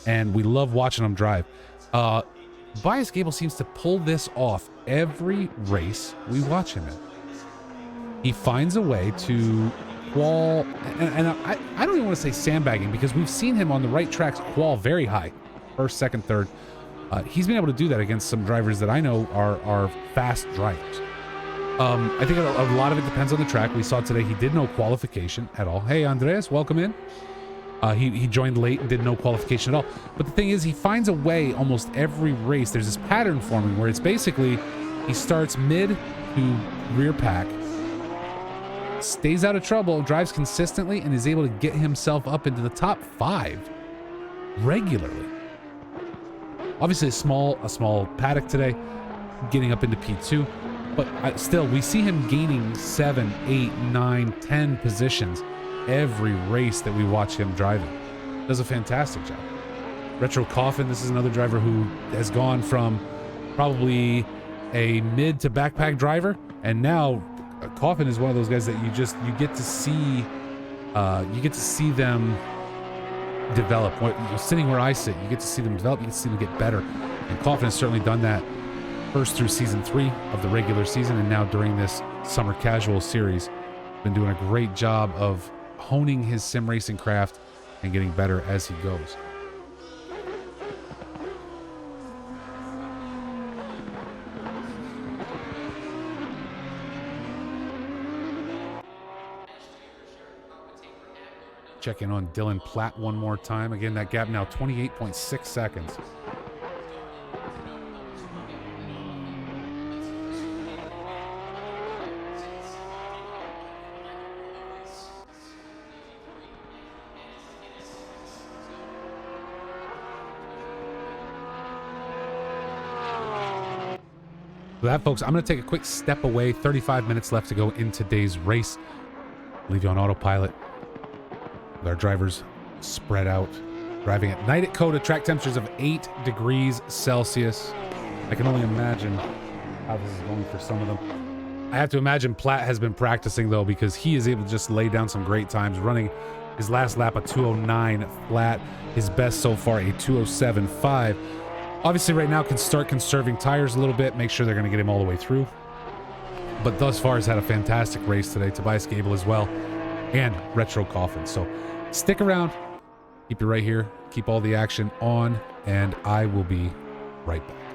and we love watching them drive. Tobias Gable seems to pull this off every race we watch him in. He finds a way to qual, and I don't even want to say sandbagging, because we've seen him on the right tracks qual very high. First, second, third. He's been able to do that against some drivers that I know are fast drivers. I think a lot of it depends on the track. We saw today he did no qualification at all. Hey, Andreas, welcome in. He joined late and did no qualification at all. But the thing is, he finds a way almost every race. There's this pattern forming where it's basically he starts mid to rear pack, stays out of trouble, drives consistently, and is able to get himself up into the top 5 regularly. Obviously, a small paddock today, getting up into P2, but still, we see him gaining 7, 8, 9, 10 positions every race that we watch him driving. Does a fantastic job. Retro Coffin, this is another driver who has gone from probably a mid to backpack driver, and now Coffin is one of those guys that you get to see them develop. Sitting where I sit, you get to see them develop, you get to see them get better. And Coffin has certainly done that first through season 3 of the regular season, and now during this summer casual series, been doing a great job of honing his sim racing craft and getting better as he goes. Check in on Dylan Platt one more time. Again, that gap now 28.6 seconds. For that, folks, I'm going to take a quick step away. 35 minutes left to go in today's race. Leave you on autopilot with our drivers spread out, driving at night at Coda, track temperatures of 8 degrees Celsius. I can only imagine how this is going for some of them. I have to imagine Platt has been practicing, though, because he is able to just lay down some great times, running his last lap a 2:09 flat, his best so far a 2:07.5. Obviously, right now can start conserving tires a little bit, make sure they're going to get him all the way through. But thus far has had a fantastic race today. Tobias Gable as well, and Retro Coffin. So stick around, keep you right here, keep all the action on, and I will be right back.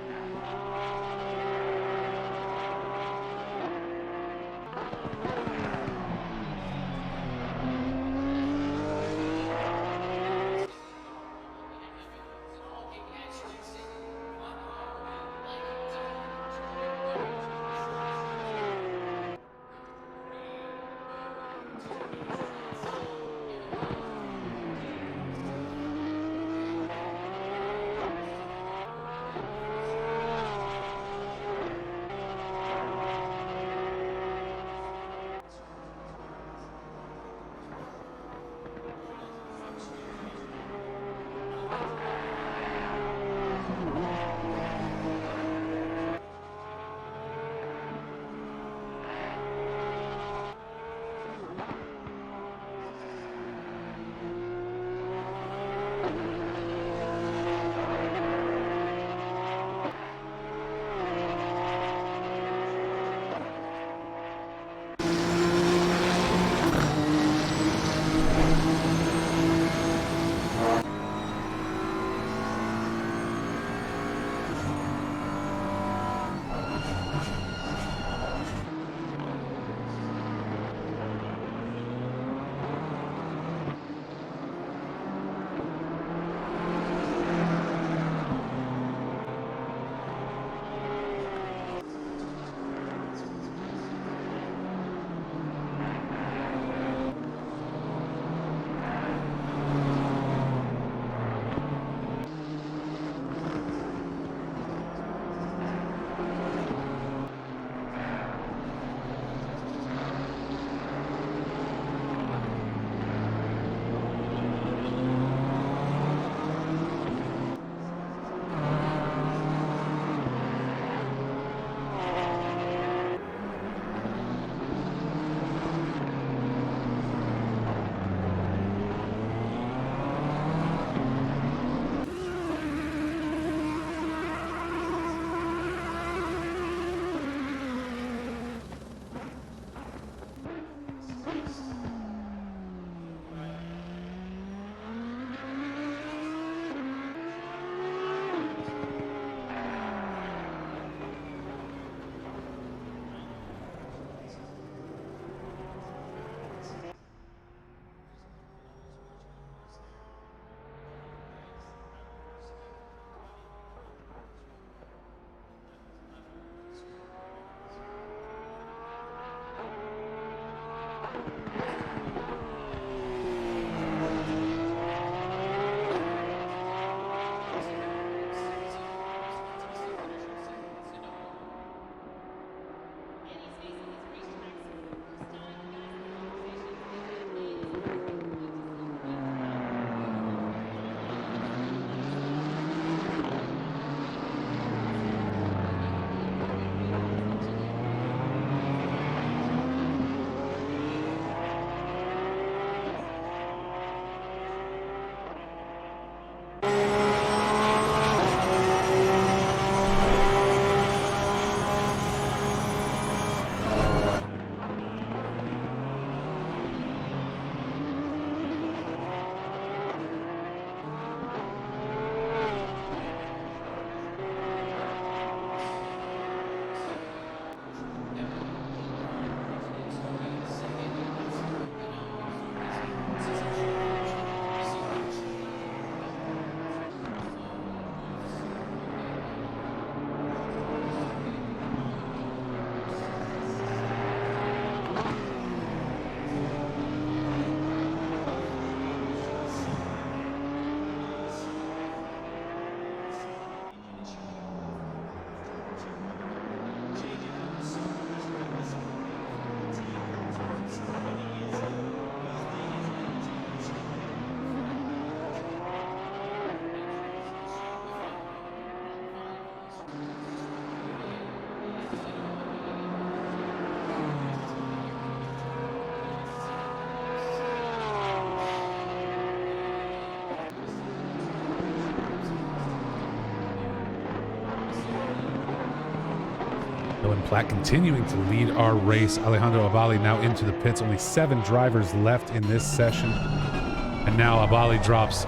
Dylan Platt continuing to lead our race. Alejandro Abali now into the pits. Only 7 drivers left in this session. And now Abali drops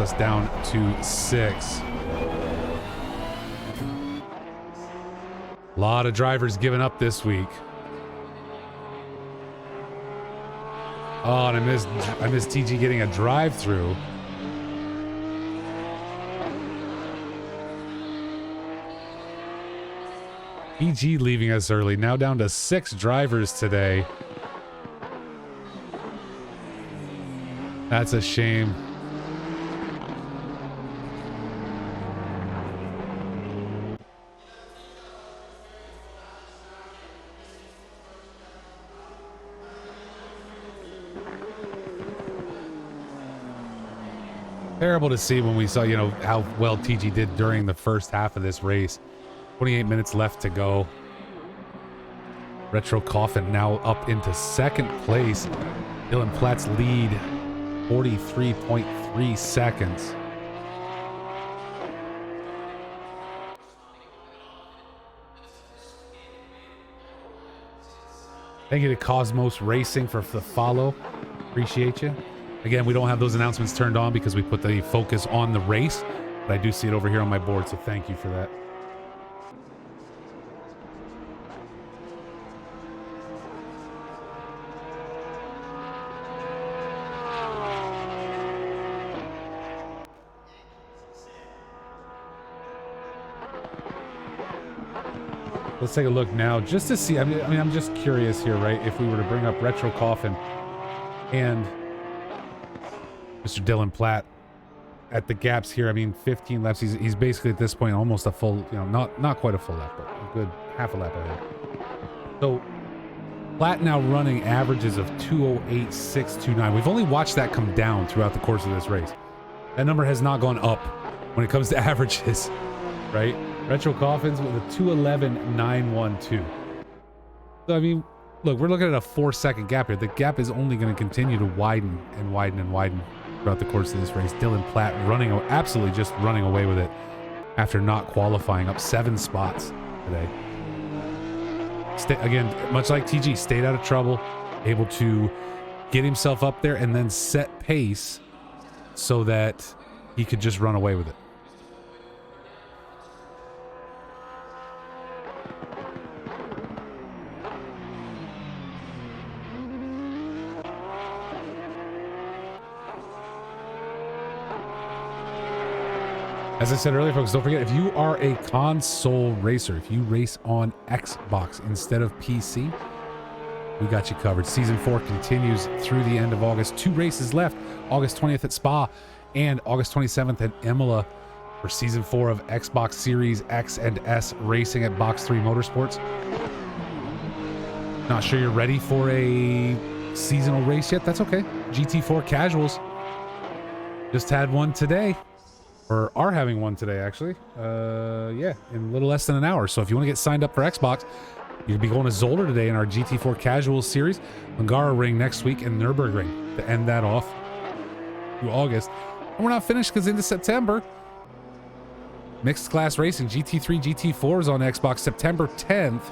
us down to 6. A lot of drivers giving up this week. Oh, and I missed TG getting a drive-through. TG leaving us early. Now down to 6 drivers today. That's a shame. Terrible to see when we saw, you know, how well TG did during the first half of this race. 28 minutes left to go. Retro Coffin now up into second place. Dylan Platt's lead, 43.3 seconds. Thank you to Cosmos Racing for the follow. Appreciate you. Again, we don't have those announcements turned on because we put the focus on the race, but I do see it over here on my board, so thank you for that. Let's take a look now just to see. I mean, I'm just curious here, right? If we were to bring up Retro Coffin and Mr. Dylan Platt at the gaps here, I mean, 15 laps. He's basically at this point almost a full, you know, not quite a full lap, but a good half a lap ahead. So Platt now running averages of 2:08.629. We've only watched that come down throughout the course of this race. That number has not gone up when it comes to averages, right? Retro Coffins with a 2:11.912. So I mean, look, we're looking at a 4-second gap here. The gap is only going to continue to widen and widen and widen throughout the course of this race. Dylan Platt absolutely just running away with it after not qualifying, up 7 spots today. Again, much like TG, stayed out of trouble, able to get himself up there and then set pace so that he could just run away with it. As I said earlier, folks, don't forget, if you are a console racer, if you race on Xbox instead of PC, we got you covered. Season 4 continues through the end of August. 2 races left, August 20th at Spa and August 27th at Imola for Season 4 of Xbox Series X and S Racing at Box3 Motorsports. Not sure you're ready for a seasonal race yet? That's okay. GT4 Casuals just had one today. Or are having one today, actually. Yeah, in a little less than an hour. So if you want to get signed up for Xbox, you'll be going to Zolder today in our GT4 Casuals series, Hungara Ring next week, and Nürburgring to end that off through August. And we're not finished because into September, Mixed Class Racing GT3, GT4 is on Xbox September 10th.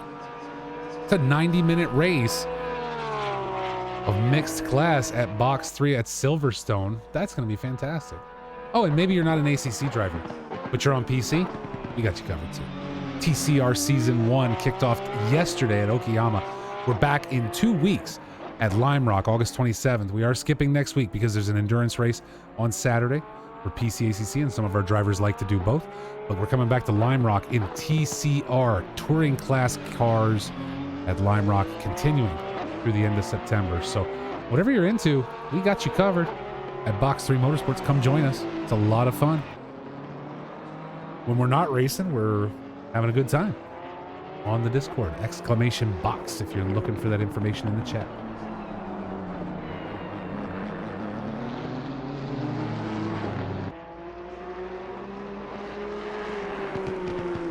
It's a 90-minute race of Mixed Class at Box 3 at Silverstone. That's going to be fantastic. Oh, and maybe you're not an ACC driver, but you're on PC. We got you covered too. TCR Season 1 kicked off yesterday at Okayama. We're back in 2 weeks at Lime Rock, August 27th. We are skipping next week because there's an endurance race on Saturday for PC ACC, and some of our drivers like to do both. But we're coming back to Lime Rock in TCR, touring class cars at Lime Rock, continuing through the end of September. So whatever you're into, we got you covered. At Box3 Motorsports, come join us. It's a lot of fun. When we're not racing, we're having a good time. On the Discord, !box if you're looking for that information in the chat.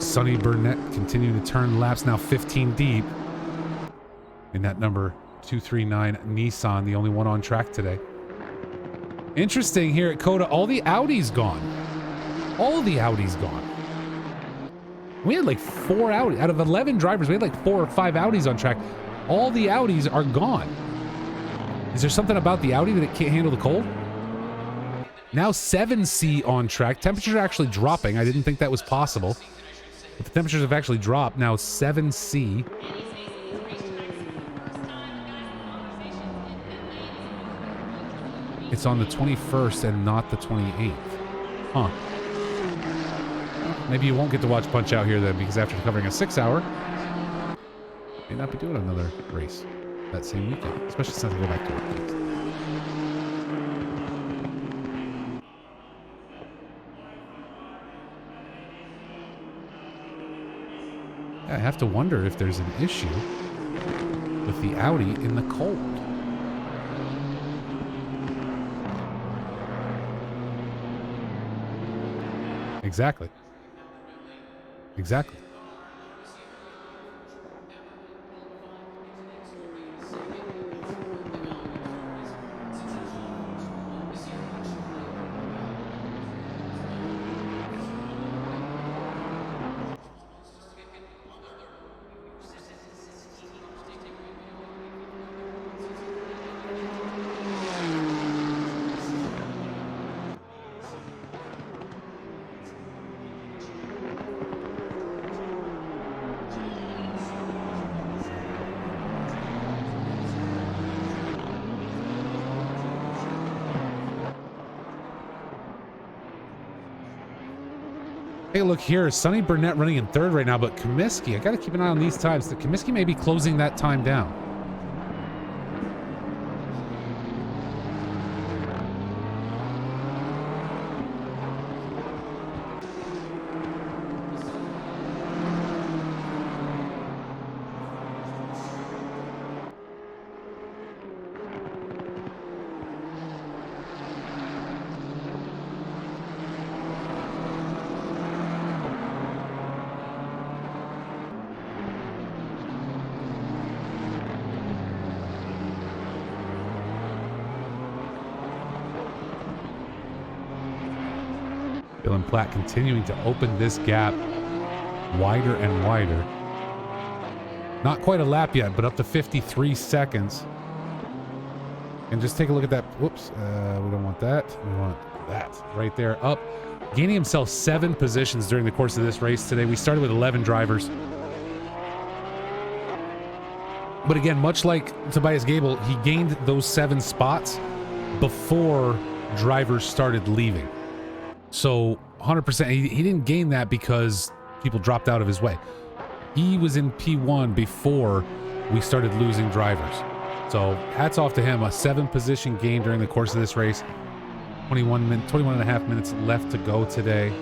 Sonny Burnett continuing to turn laps, now 15 deep. In that number 239 Nissan, the only one on track today. Interesting here at COTA, all the Audis gone. All the Audis gone. We had like 4 Audis. Out of 11 drivers, we had like 4 or 5 Audis on track. All the Audis are gone. Is there something about the Audi that it can't handle the cold? Now 7C on track. Temperatures are actually dropping. I didn't think that was possible. But the temperatures have actually dropped. Now 7C. It's on the 21st and not the 28th. Huh. Maybe you won't get to watch Punch Out here then, because after covering a 6-hour, may not be doing another race that same weekend, especially since I go back to work next. I have to wonder if there's an issue with the Audi in the cold. Exactly. Exactly. Hey, look here. Sonny Burnett running in 3rd right now, but Comiskey, I got to keep an eye on these times. The Comiskey may be closing that time down. Dylan Platt continuing to open this gap wider and wider. Not quite a lap yet, but up to 53 seconds. And just take a look at that. Whoops. We don't want that. We want that right there. Up. Gaining himself 7 positions during the course of this race today. We started with 11 drivers. But again, much like Tobias Gable, he gained those 7 spots before drivers started leaving. So 100%, he didn't gain that because people dropped out of his way. He was in P1 before we started losing drivers. So hats off to him. A 7-position gain during the course of this race. 21 and a half minutes left to go today.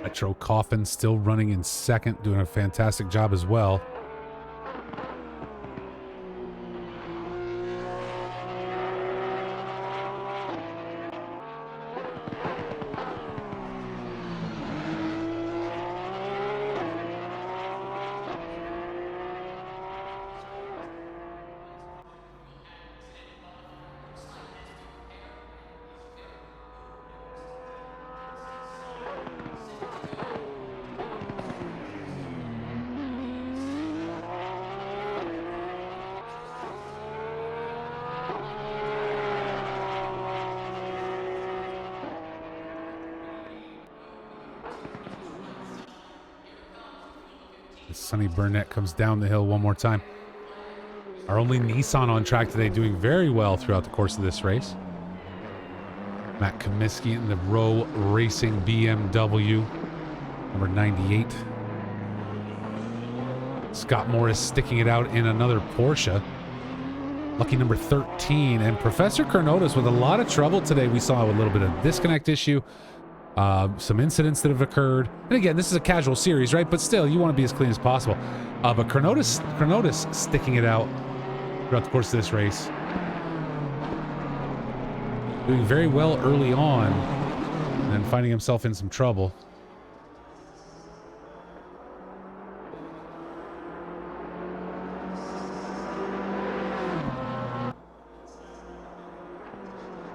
Metro Coffin still running in 2nd, doing a fantastic job as well. Sonny Burnett comes down the hill one more time. Our only Nissan on track today, doing very well throughout the course of this race. Matt Comiskey in the Row Racing BMW, number 98. Scott Morris sticking it out in another Porsche. Lucky number 13. And Professor Carnotus with a lot of trouble today. We saw a little bit of disconnect issue. Some incidents that have occurred. And again, this is a casual series, right? But still, you want to be as clean as possible. But Carnotus sticking it out throughout the course of this race. Doing very well early on, and then finding himself in some trouble.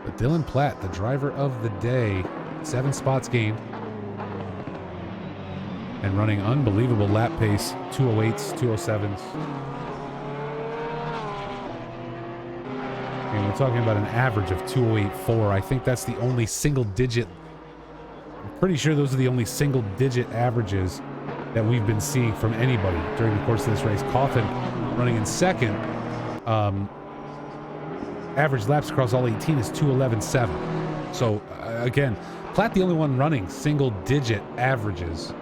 But Dylan Platt, the driver of the day, 7 spots gained. And running unbelievable lap pace, 208s, 207s. I mean, we're talking about an average of 208.4. I think that's the only single digit. I'm pretty sure those are the only single digit averages that we've been seeing from anybody during the course of this race. Coffin running in second. Average laps across all 18 is 211.7. So again, Platt the only one running single digit averages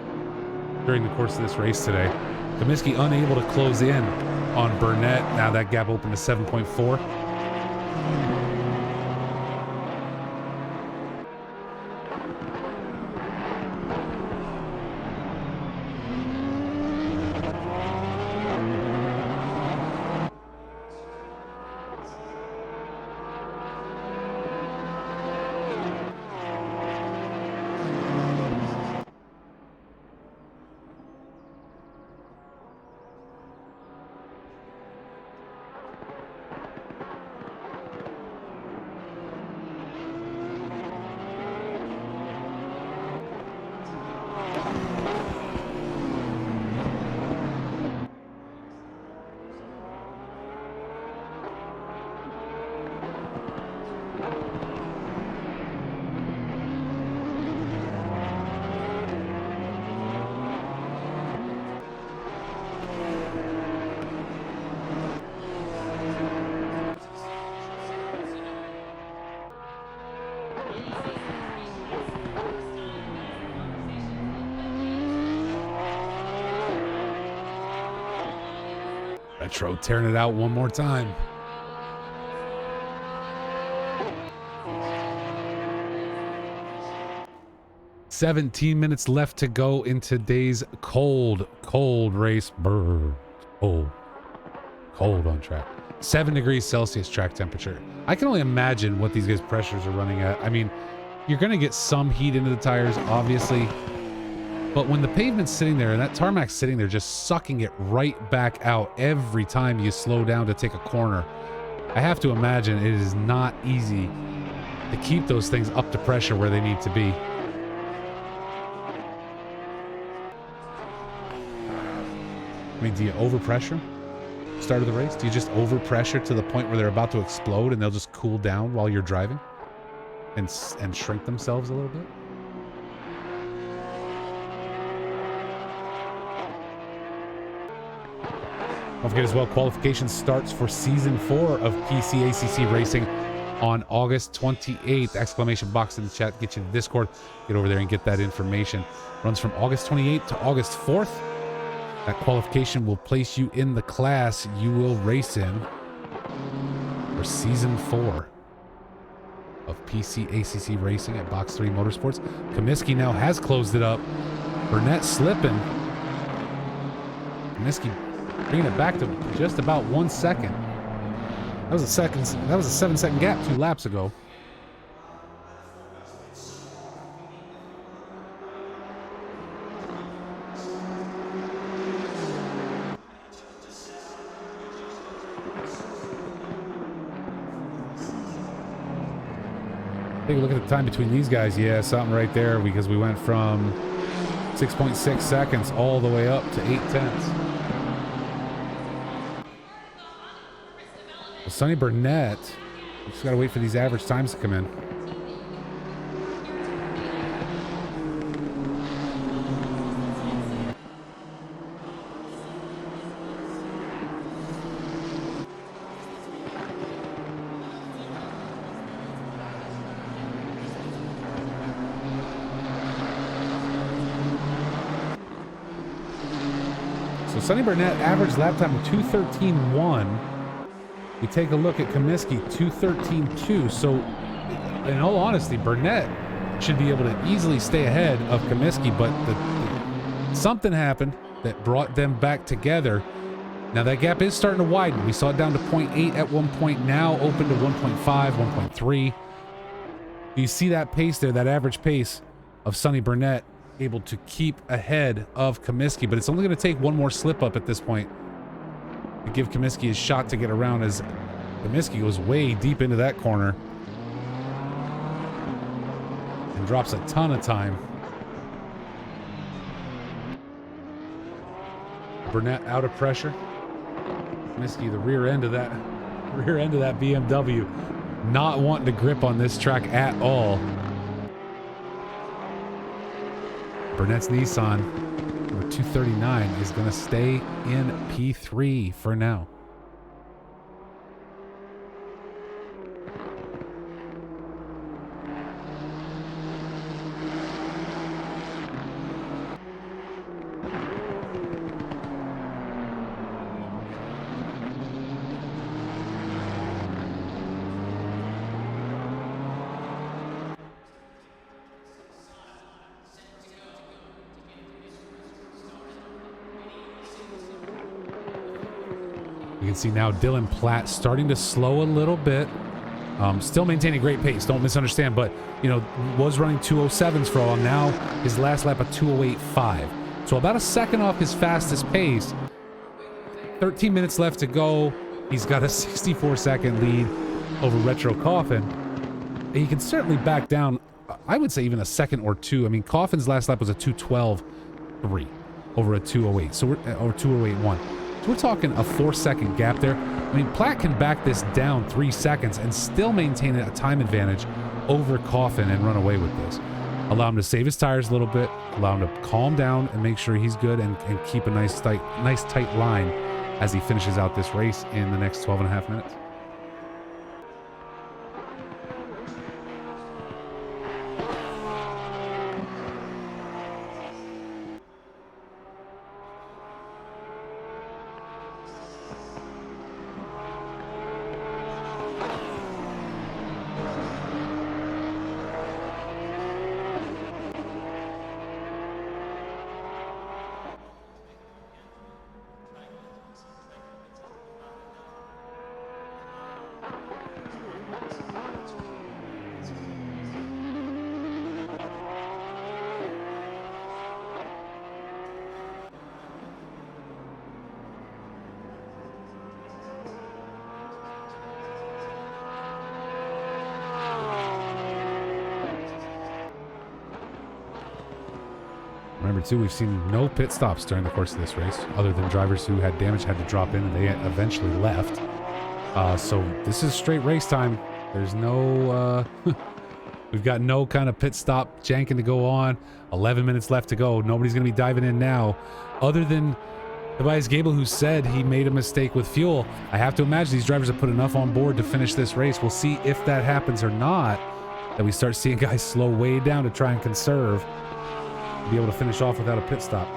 during the course of this race today. Comiskey unable to close in on Burnett. Now that gap opened to 7.4. Retro tearing it out one more time. "17 minutes left to go in today's cold race. Brr. Cold on track. 7 degrees Celsius track temperature. I can only imagine what these guys' pressures are running at. I mean, you're going to get some heat into the tires, obviously. But when the pavement's sitting there and that tarmac's sitting there just sucking it right back out every time you slow down to take a corner, I have to imagine it is not easy to keep those things up to pressure where they need to be. I mean, do you overpressure start of the race? Do you just overpressure to the point where they're about to explode and they'll just cool down while you're driving and shrink themselves a little bit? Don't forget as well, qualification starts for Season 4 of PCACC Racing on August 28th. Exclamation box in the chat, get you to Discord. Get over there and get that information. Runs from August 28th to August 4th. That qualification will place you in the class you will race in for Season 4 of PCACC Racing at Box 3 Motorsports. Comiskey now has closed it up. Burnett slipping. Comiskey bringing it back to just about 1 second. That was a 7-second gap 2 laps ago. Take a look at the time between these guys. Yeah, something right there, because we went from 6.6 seconds all the way up to 0.8. Sonny Burnett, we just got to wait for these average times to come in. So Sonny Burnett average lap time of 2:13.1. We take a look at Comiskey, 2:13.2. So, in all honesty, Burnett should be able to easily stay ahead of Comiskey, but something happened that brought them back together. Now that gap is starting to widen. We saw it down to 0.8 at one point, now open to 1.5, 1.3. You see that pace there, that average pace of Sonny Burnett able to keep ahead of Comiskey, but it's only going to take one more slip up at this point to give Comiskey a shot to get around, as Comiskey goes way deep into that corner and drops a ton of time. Burnett out of pressure. Comiskey, the rear end of that BMW, not wanting to grip on this track at all. Burnett's Nissan, number 239, is going to stay in P3 for now. You can see now Dylan Platt starting to slow a little bit. Still maintaining great pace, don't misunderstand, but, you know, was running 2:07s for a while. Now his last lap, a 2:08.5. So about a second off his fastest pace. 13 minutes left to go. He's got a 64-second lead over Retro Coffin. He can certainly back down, I would say even a second or two. I mean, Coffin's last lap was a 2:12.3 over a 2:08, so or 2:08.1. So we're talking a 4-second gap there. I mean, Platt can back this down 3 seconds and still maintain a time advantage over Coffin and run away with this. Allow him to save his tires a little bit, allow him to calm down and make sure he's good, and keep a nice tight line as he finishes out this race in the next 12 and a half minutes. Remember, too, we've seen no pit stops during the course of this race, other than drivers who had damage had to drop in and they eventually left. So this is straight race time. There's no, we've got no kind of pit stop janking to go on. 11 minutes left to go. Nobody's going to be diving in now, other than Tobias Gable, who said he made a mistake with fuel. I have to imagine these drivers have put enough on board to finish this race. We'll see if that happens or not, that we start seeing guys slow way down to try and conserve, be able to finish off without a pit stop.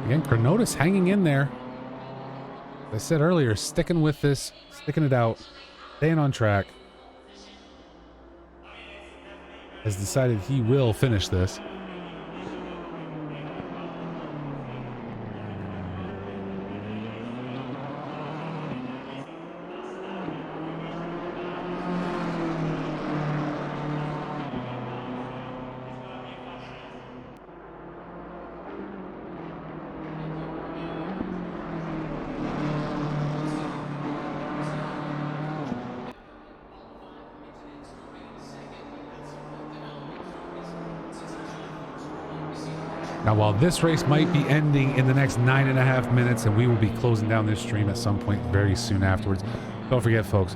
Again, Chronotis hanging in there. As I said earlier, sticking with this, sticking it out, staying on track. Has decided he will finish this. Now, while this race might be ending in the next 9.5 minutes, and we will be closing down this stream at some point very soon afterwards, don't forget, folks,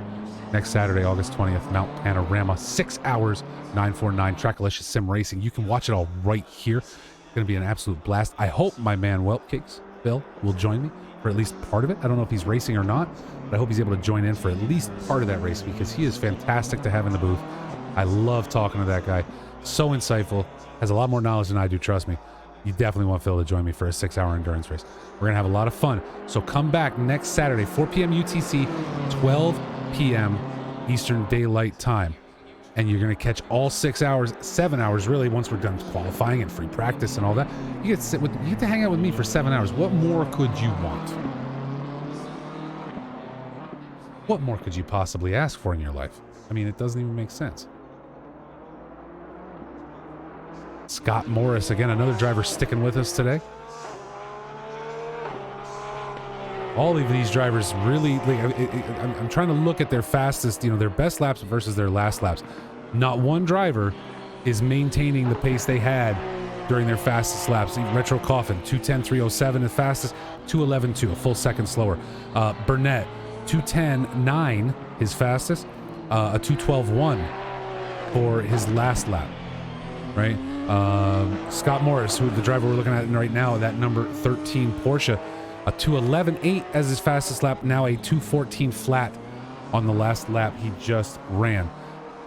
next Saturday, August 20th, Mount Panorama, 6 hours, 949 Trackalicious Sim Racing. You can watch it all right here. It's going to be an absolute blast. I hope my man Weltcakes, Bill, will join me for at least part of it. I don't know if he's racing or not, but I hope he's able to join in for at least part of that race because he is fantastic to have in the booth. I love talking to that guy. So insightful. Has a lot more knowledge than I do, trust me. You definitely want Phil to join me for a 6-hour endurance race. We're going to have a lot of fun. So come back next Saturday, 4 p.m. UTC, 12 p.m. Eastern Daylight Time. And you're going to catch all 6 hours, 7 hours really, once we're done qualifying and free practice and all that. You get to hang out with me for 7 hours. What more could you want? What more could you possibly ask for in your life? I mean, it doesn't even make sense. Scott Morris, again, another driver sticking with us today. All of these drivers really, I'm trying to look at their fastest, their best laps versus their last laps. Not one driver is maintaining the pace they had during their fastest laps. Retro Coffin, 2:10.307 the fastest, 2:11.2, a full second slower. Burnett, 2:10.9 his fastest, a 2:12.1 for his last lap, right? Scott Morris, who the driver we're looking at right now, that number 13 Porsche, a 2:11.8 as his fastest lap, now a 2:14 flat on the last lap he just ran.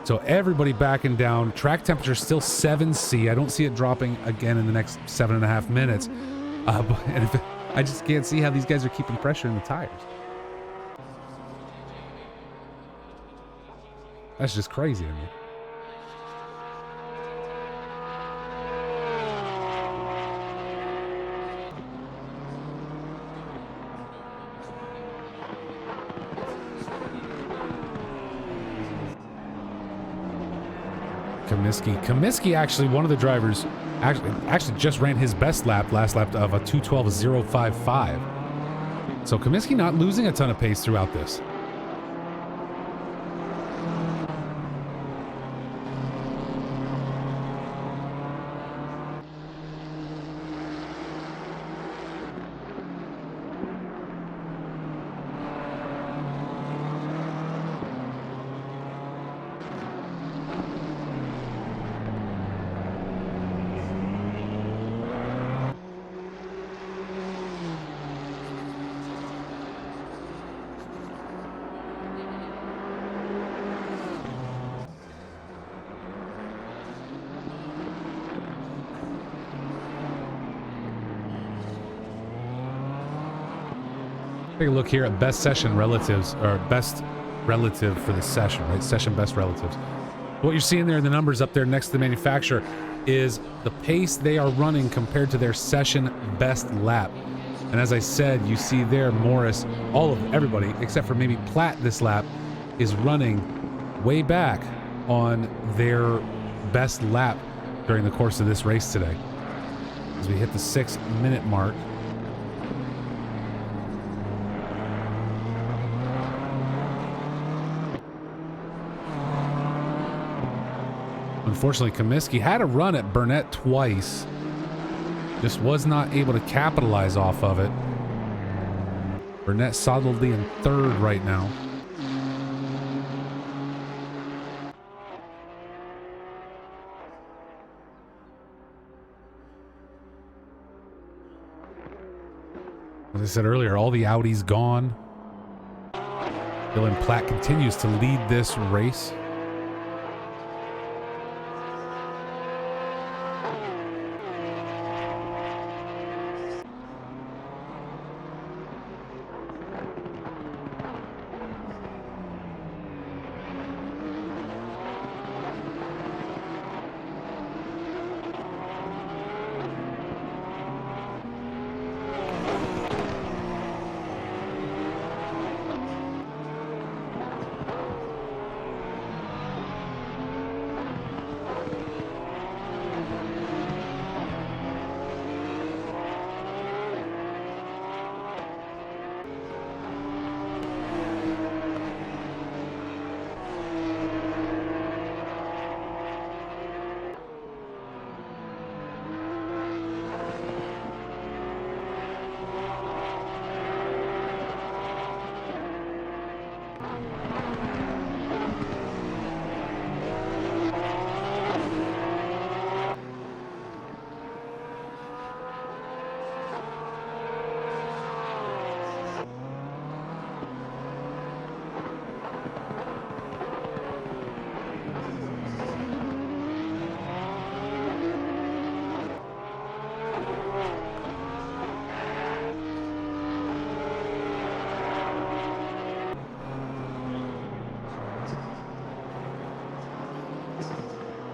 So everybody backing down. Track temperature still 7C. I don't see it dropping again in the next 7.5 minutes. I just can't see how these guys are keeping pressure in the tires. That's just crazy to me. Comiskey actually, one of the drivers, actually just ran his best last lap of a 2:12.055. So Comiskey not losing a ton of pace throughout this. Take a look here at best session relatives, or best relative for the session, right? Session best relatives. What you're seeing there in the numbers up there next to the manufacturer is the pace they are running compared to their session best lap. And as I said, you see there Morris, everybody except for maybe Platt this lap is running way back on their best lap during the course of this race today. As we hit the 6-minute mark. Unfortunately, Comiskey had a run at Burnett twice. Just was not able to capitalize off of it. Burnett solidly in third right now. As I said earlier, all the Audis gone. Dylan Platt continues to lead this race.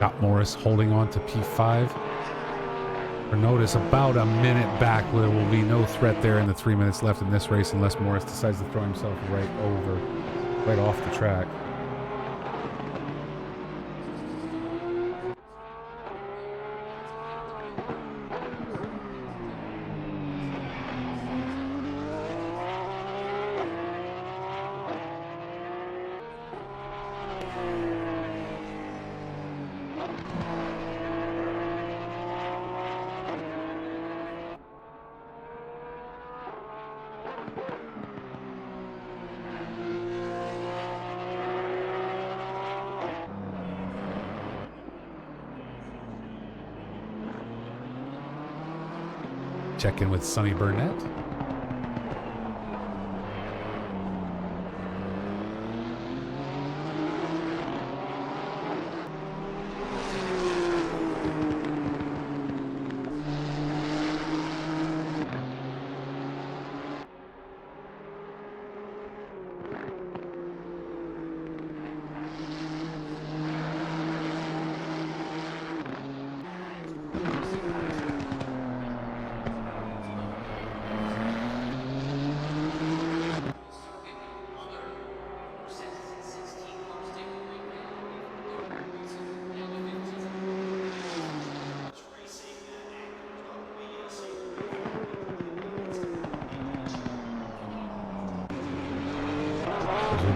Got Morris holding on to P5. Notice about a minute back. There will be no threat there in the 3 minutes left in this race unless Morris decides to throw himself right off the track. Check in with Sonny Burnett.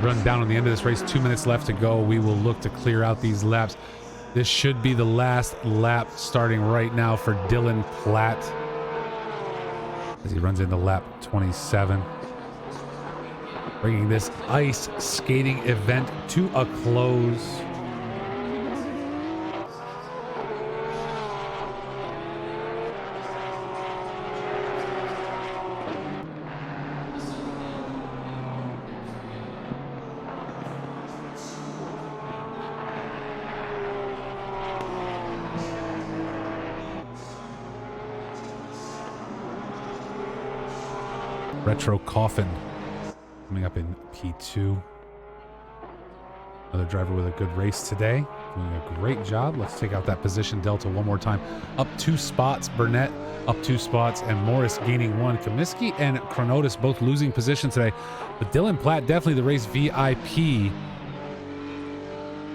Run down on the end of this race. 2 minutes left to go. We will look to clear out these laps. This should be the last lap starting right now for Dylan Platt as he runs into lap 27, bringing this ice skating event to a close. Retro Coffin coming up in P2. Another driver with a good race today, doing a great job. Let's take out that position delta one more time. Up 2 spots, Burnett up 2 spots, and Morris gaining 1. Comiskey and Chronotis both losing position today, but Dylan Platt definitely the race VIP,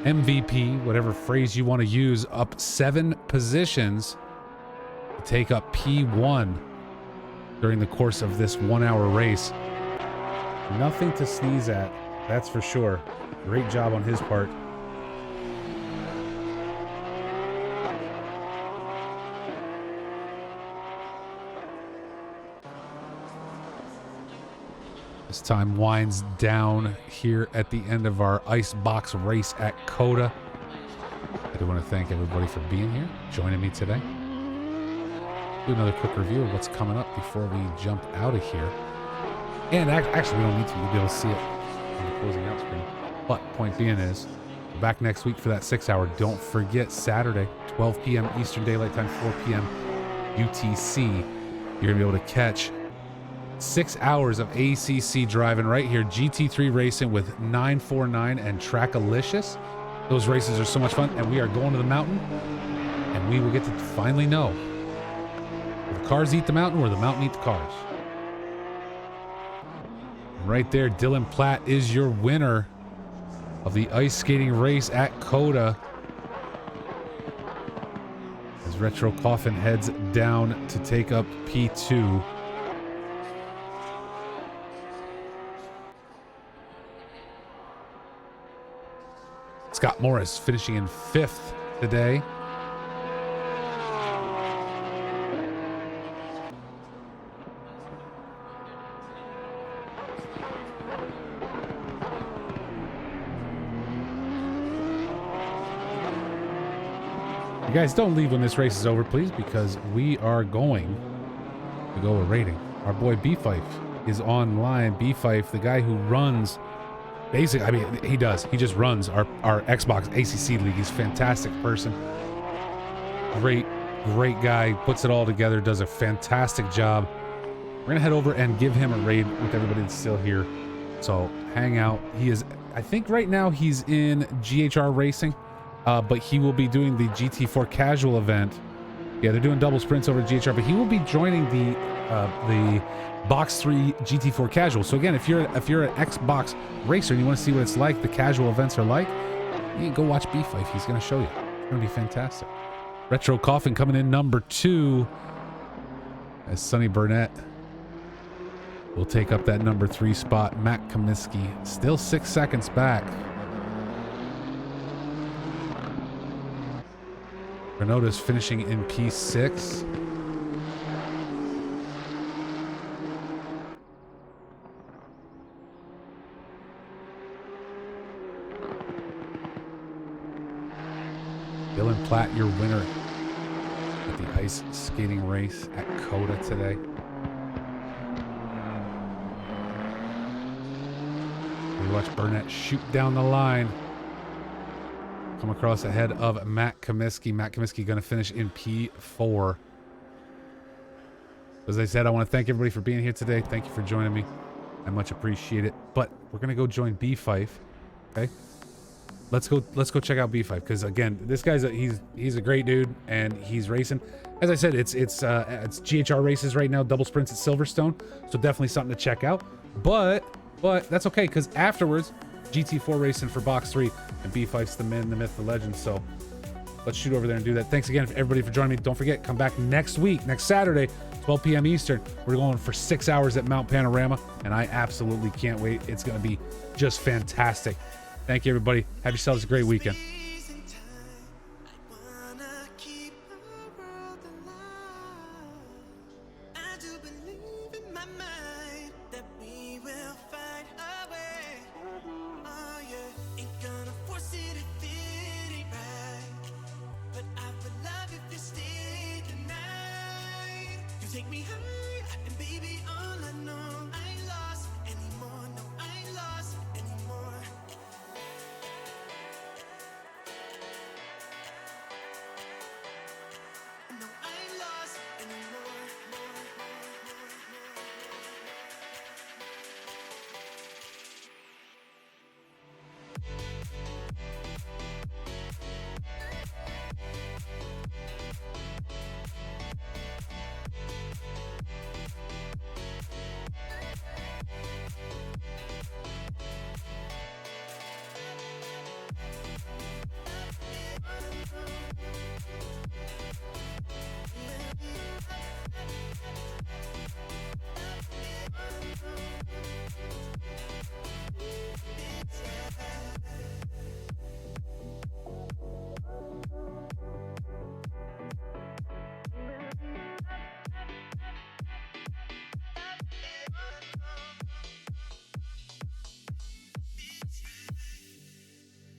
MVP, whatever phrase you want to use, up 7 positions to take up P1 during the course of this 1-hour race. Nothing to sneeze at, that's for sure. Great job on his part. This time winds down here at the end of our ice box race at COTA. I do want to thank everybody for being here, joining me today. Do another quick review of what's coming up before we jump out of here. And actually, we don't need to. You'll be able to see it on the closing out screen. But point being is, we're back next week for that 6-hour. Don't forget, Saturday, 12 p.m. Eastern Daylight Time, 4 p.m. UTC. You're going to be able to catch 6 hours of ACC driving right here. GT3 racing with 949 and Trackalicious. Those races are so much fun. And we are going to the mountain. And we will get to finally know, will the cars eat the mountain or the mountain eat the cars? Right there, Dylan Platt is your winner of the ice skating race at COTA. As Retro Coffin heads down to take up P2. Scott Morris finishing in 5th today. You guys don't leave when this race is over, please, because we are going to go a rating. Our boy B-Fife is online. B-Fife, the guy who runs, basically, I mean, he just runs our Xbox ACC League. He's a fantastic person. Great guy, puts it all together, does a fantastic job. We're gonna head over and give him a raid with everybody that's still here. So hang out. He is, I think right now he's in GHR Racing. but he will be doing the GT4 casual event. Yeah, they're doing double sprints over GHR, but he will be joining the Box 3 GT4 casual. So again, if you're an Xbox racer and you want to see what it's like, the casual events are like, you can go watch B5. He's going to show you. It's going to be fantastic. Retro Coffin coming in number 2 as Sonny Burnett will take up that number 3 spot. Matt Comiskey still 6 seconds back. Renault's finishing in P6. Dylan Platt, your winner at the ice skating race at Coda today. We watch Burnett shoot down the line. Come across ahead of Matt Comiskey. Matt Comiskey going to finish in P4. As I said, I want to thank everybody for being here today. Thank you for joining me. I much appreciate it. But we're going to go join B5. Okay? Let's go check out B5, because again, this guy's he's a great dude and he's racing. As I said, it's GHR races right now, double sprints at Silverstone. So definitely something to check out. But that's okay, because afterwards, GT4 racing for Box 3, and B5's the man, the myth, the legend. So let's shoot over there and do that. Thanks again for everybody for joining me. Don't forget, come back next week, next Saturday, 12 p.m. Eastern. We're going for 6 hours at Mount Panorama, and I absolutely can't wait. It's going to be just fantastic. Thank you, everybody. Have yourselves a great weekend. Take me high, and baby, all I know, I ain't lost anymore. No, I ain't lost anymore. No, I ain't lost anymore.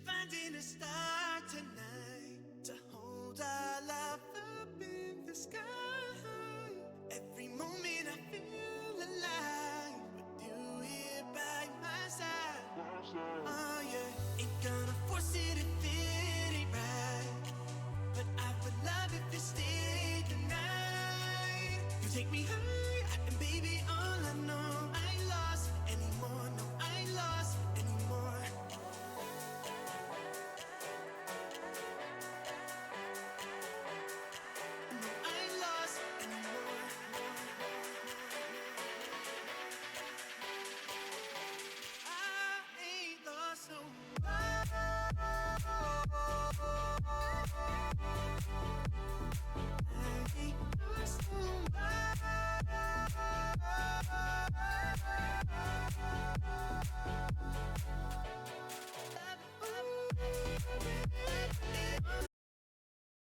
Finding a star tonight to hold our love up in the sky. Every moment I feel alive with you here by my side. Oh yeah, ain't gonna force it if it ain't right, but I would love if you stayed the night. You take me high.